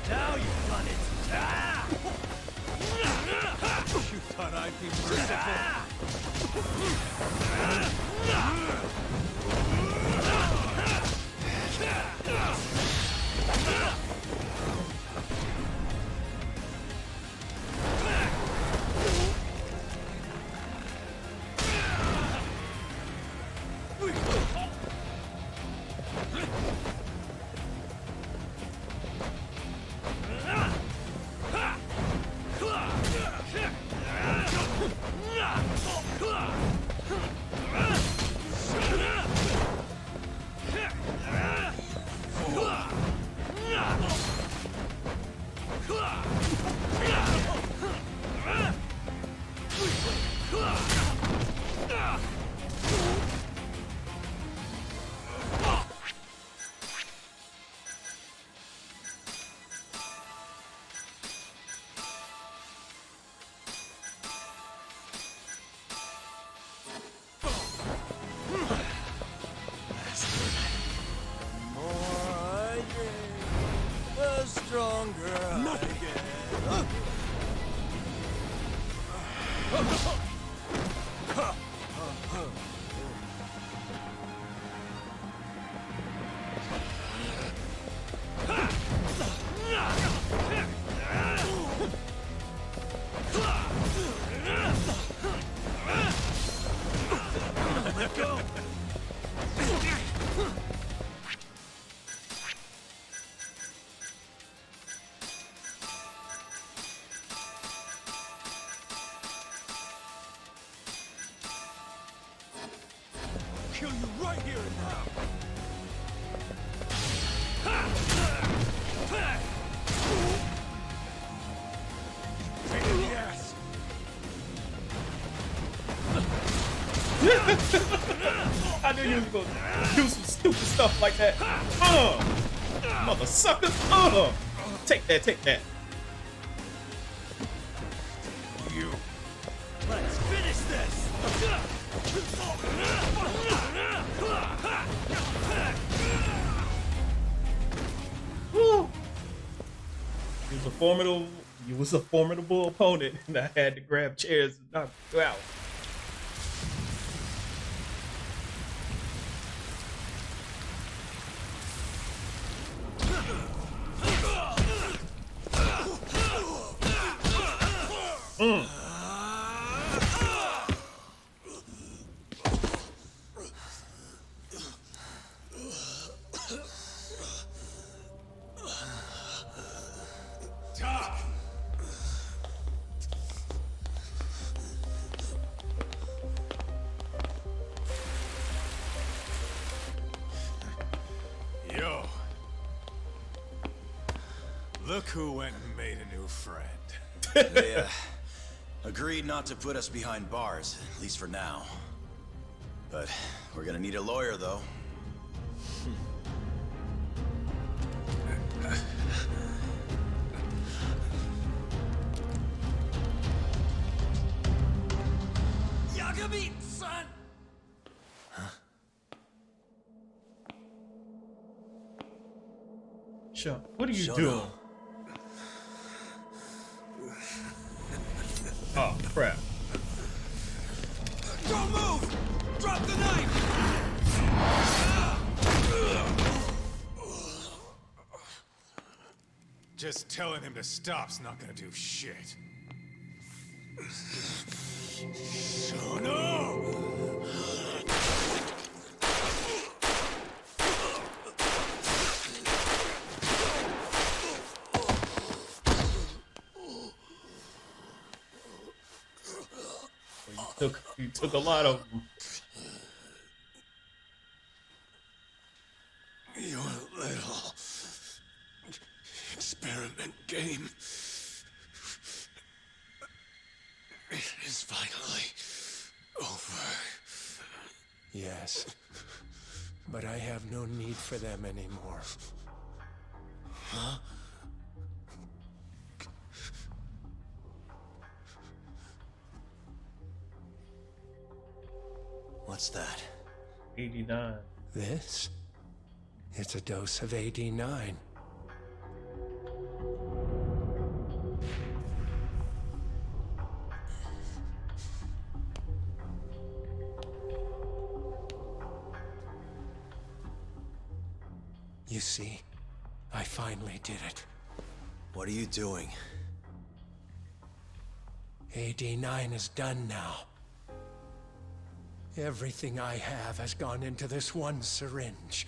Now you've done it! You thought I'd be merciful! Let go! Kill you right here and now! Pain in the ass! I knew you was gonna do some stupid stuff like that. Mother suckers. Take that, take that. You. Let's finish this! Woo. You was a formidable opponent, and I had to grab chairs and knock you out. Yo. Look who went and made a new friend. They, agreed not to put us behind bars, at least for now. But we're gonna need a lawyer, though. Yagami, son! Sean, what are you doing? Oh, crap. Don't move! Drop the knife! Just telling him to stop's not gonna do shit. Shono! You took a lot of them. Your little experiment game is finally over. Yes, but I have no need for them anymore. Huh? What's that? 89. This? It's a dose of 89. You see, I finally did it. What are you doing? AD9 is done now. Everything I have has gone into this one syringe.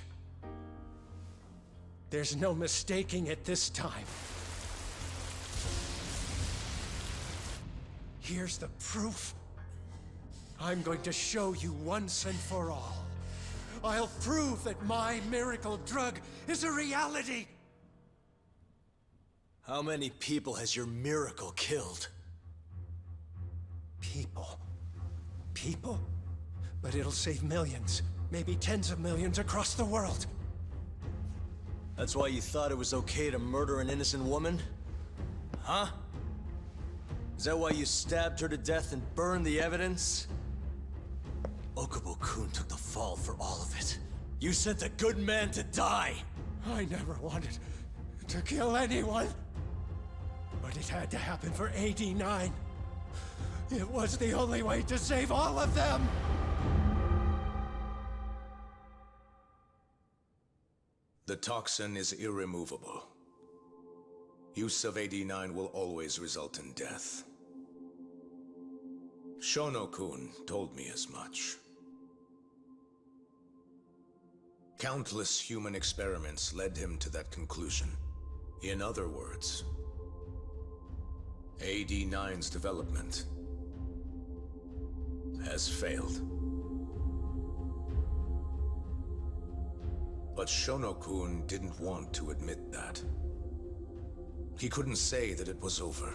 There's no mistaking it this time. Here's the proof. I'm going to show you once and for all. I'll prove that my miracle drug is a reality. How many people has your miracle killed? People. People? But it'll save millions, maybe tens of millions across the world. That's why you thought it was okay to murder an innocent woman? Huh? Is that why you stabbed her to death and burned the evidence? Okubo-kun took the fall for all of it. You sent a good man to die! I never wanted to kill anyone. But it had to happen for AD9. It was the only way to save all of them! The toxin is irremovable. Use of AD9 will always result in death. Shono-kun told me as much. Countless human experiments led him to that conclusion. In other words, AD9's development has failed. But Shono-kun didn't want to admit that. He couldn't say that it was over,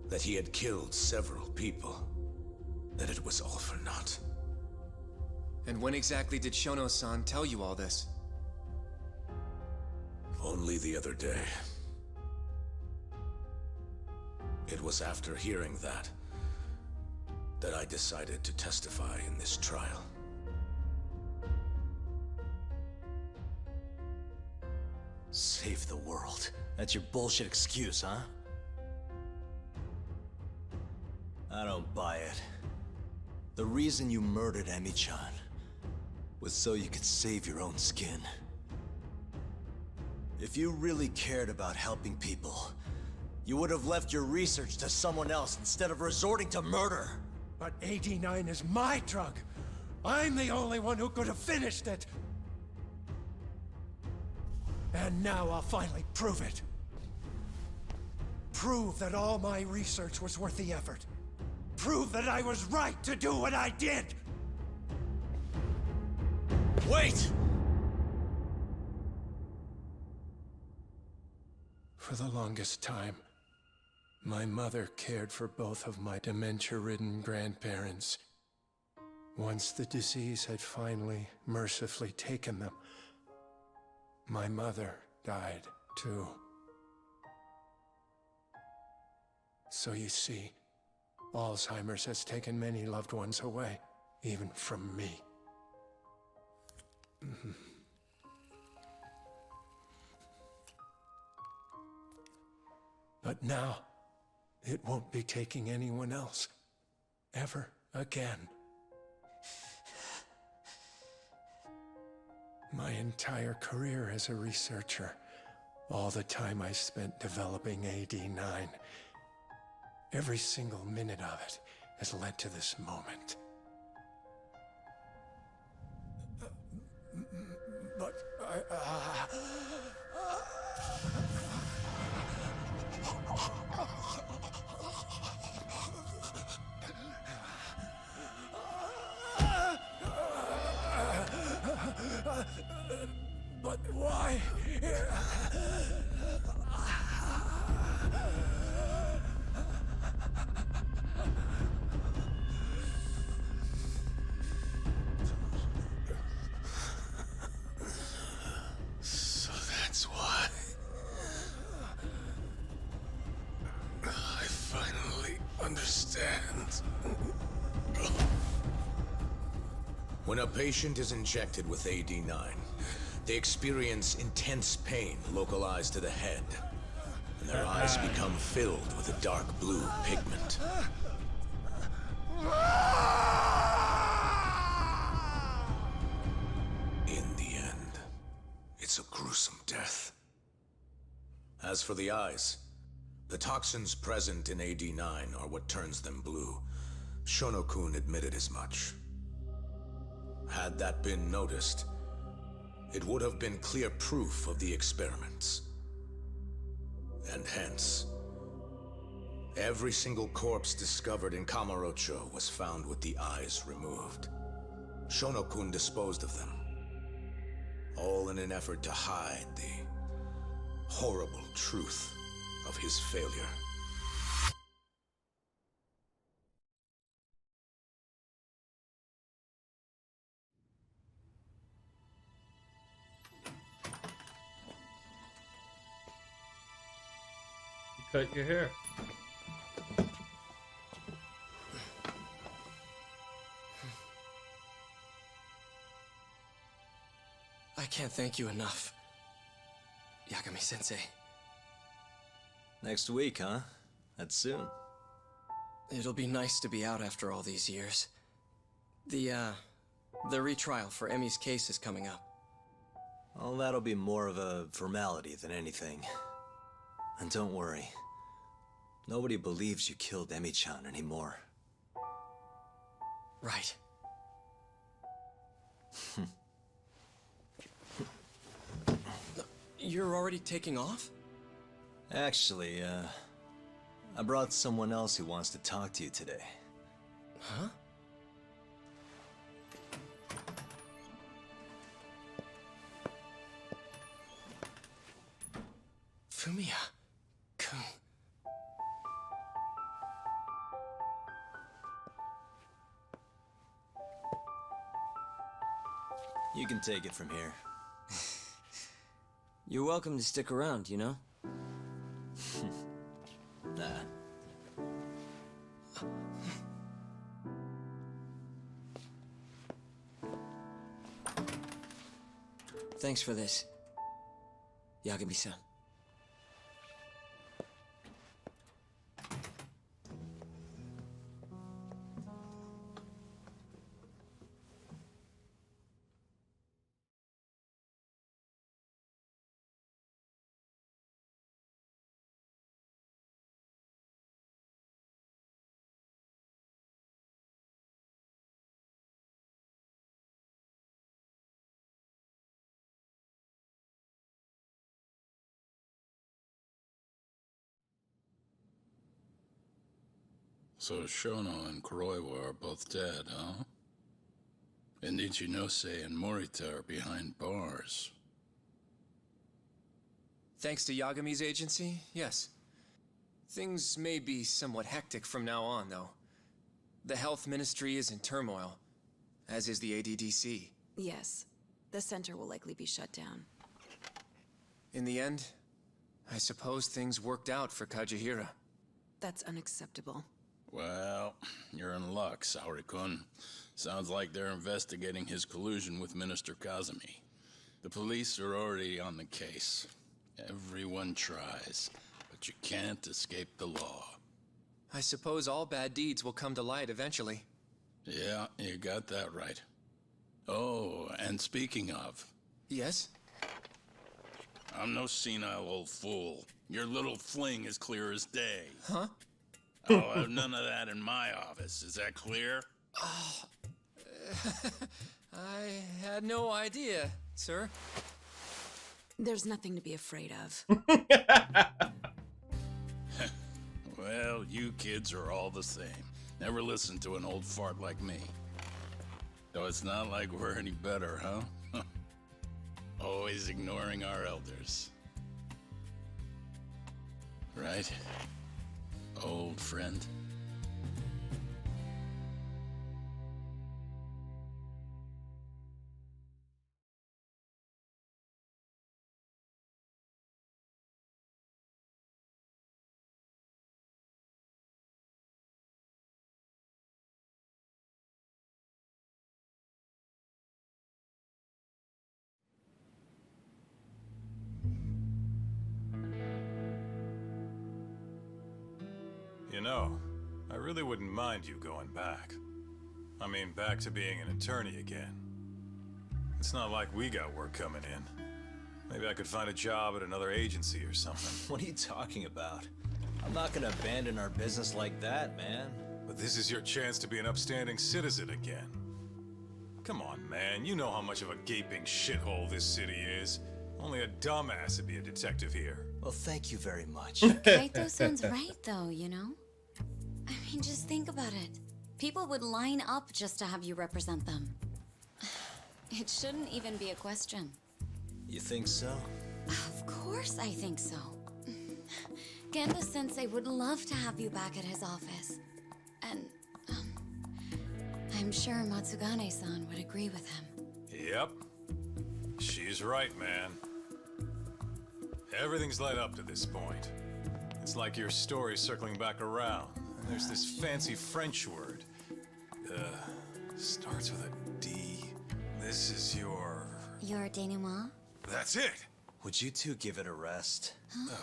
that he had killed several people, that it was all for naught. And when exactly did Shono-san tell you all this? Only the other day. It was after hearing that I decided to testify in this trial. Save the world. That's your bullshit excuse, huh? I don't buy it. The reason you murdered Emi-chan was so you could save your own skin. If you really cared about helping people, you would have left your research to someone else instead of resorting to murder. But AD9 is my drug. I'm the only one who could have finished it. And now I'll finally prove it. Prove that all my research was worth the effort. Prove that I was right to do what I did! Wait! For the longest time, my mother cared for both of my dementia-ridden grandparents. Once the disease had finally, mercifully taken them, my mother died too. So you see, Alzheimer's has taken many loved ones away, even from me. But now, it won't be taking anyone else, ever again. My entire career as a researcher, all the time I spent developing AD9, every single minute of it has led to this moment. But but why? So that's why. I finally understand. When a patient is injected with AD9, they experience intense pain localized to the head, and their eyes become filled with a dark blue pigment. In the end, it's a gruesome death. As for the eyes, the toxins present in AD9 are what turns them blue. Shono-kun admitted as much. Had that been noticed, it would have been clear proof of the experiments. And hence, every single corpse discovered in Kamurocho was found with the eyes removed. Shono-kun disposed of them, all in an effort to hide the horrible truth of his failure. Cut your hair. I can't thank you enough, Yagami-sensei. Next week, huh? That's soon. It'll be nice to be out after all these years. The retrial for Emmy's case is coming up. Well, that'll be more of a formality than anything. And don't worry. Nobody believes you killed Emmy-chan anymore. Right. You're already taking off? Actually, I brought someone else who wants to talk to you today. Huh? Fumiya-kun. You can take it from here. You're welcome to stick around, you know? Nah. Thanks for this, Yagami-san. So Shono and Kuroiwa are both dead, huh? And Ichinose and Morita are behind bars. Thanks to Yagami's agency, yes. Things may be somewhat hectic from now on, though. The health ministry is in turmoil, as is the ADDC. Yes. The center will likely be shut down. In the end, I suppose things worked out for Kajihira. That's unacceptable. Well, you're in luck, Saori-kun. Sounds like they're investigating his collusion with Minister Kazumi. The police are already on the case. Everyone tries, but you can't escape the law. I suppose all bad deeds will come to light eventually. Yeah, you got that right. Oh, and speaking of... Yes? I'm no senile old fool. Your little fling is clear as day. Huh? I'll have none of that in my office. Is that clear? I had no idea, sir. There's nothing to be afraid of. Well, you kids are all the same. Never listen to an old fart like me. Though it's not like we're any better, huh? Always ignoring our elders. Right? Old friend. You know, I really wouldn't mind you going back. I mean, back to being an attorney again. It's not like we got work coming in. Maybe I could find a job at another agency or something. What are you talking about? I'm not gonna abandon our business like that, man. But this is your chance to be an upstanding citizen again. Come on, man. You know how much of a gaping shithole this city is. Only a dumbass would be a detective here. Well, thank you very much. Kaito sounds right, though, you know? I mean, just think about it. People would line up just to have you represent them. It shouldn't even be a question. You think so? Of course I think so. Gendo-sensei would love to have you back at his office. And, I'm sure Matsugane-san would agree with him. Yep. She's right, man. Everything's led up to this point. It's like your story's circling back around. And there's this fancy French word. Starts with a D. This is your... Your denouement? That's it! Would you two give it a rest? Huh?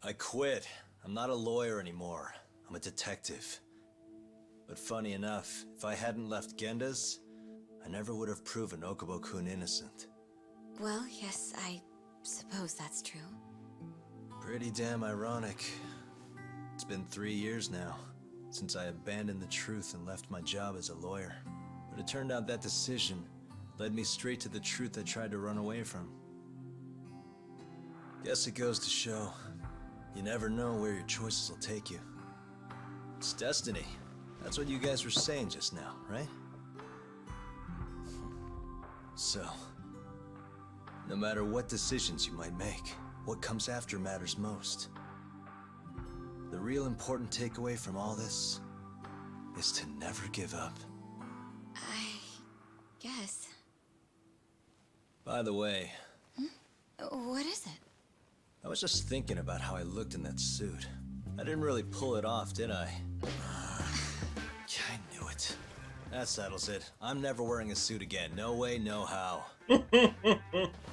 I quit. I'm not a lawyer anymore. I'm a detective. But funny enough, if I hadn't left Genda's, I never would have proven Okubo-kun innocent. Well, yes, I suppose that's true. Pretty damn ironic. It's been 3 years now, since I abandoned the truth and left my job as a lawyer. But it turned out that decision led me straight to the truth I tried to run away from. Guess it goes to show, you never know where your choices will take you. It's destiny. That's what you guys were saying just now, right? So, no matter what decisions you might make, what comes after matters most. The real important takeaway from all this is to never give up. I guess. By the way, What is it? I was just thinking about how I looked in that suit. I didn't really pull it off, did I? I knew it. That settles it. I'm never wearing a suit again. No way, no how.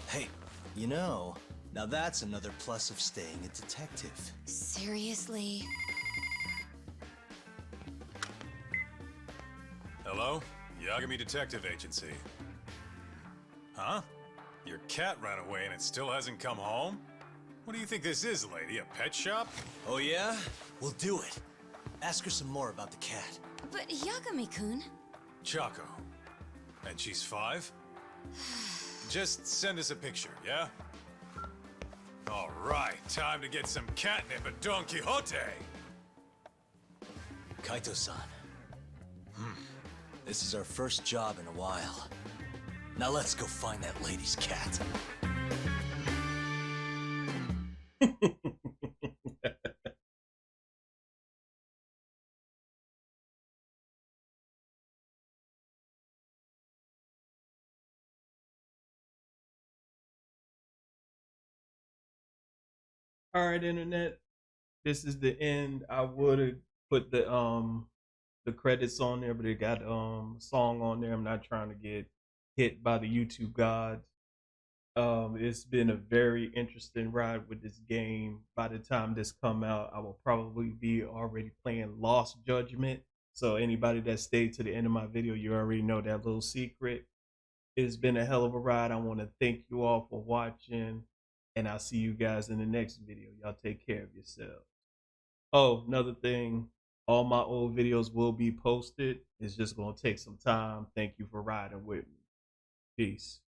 Hey, you know, now that's another plus of staying a detective. Seriously? Hello? Yagami Detective Agency. Huh? Your cat ran away and it still hasn't come home? What do you think this is, lady? A pet shop? Oh yeah? We'll do it. Ask her some more about the cat. But Yagami-kun... Choco. And she's 5? Just send us a picture, yeah? All right, time to get some catnip at Don Quixote. Kaito-san. This is our first job in a while. Now let's go find that lady's cat. All right, internet. This is the end. I would have put the credits on there, but it got a song on there. I'm not trying to get hit by the YouTube gods. It's been a very interesting ride with this game. By the time this come out, I will probably be already playing Lost Judgment. So anybody that stayed to the end of my video, you already know that little secret. It's been a hell of a ride. I want to thank you all for watching, and I'll see you guys in the next video. Y'all take care of yourselves. Oh, another thing, all my old videos will be posted. It's just going to take some time. Thank you for riding with me. Peace.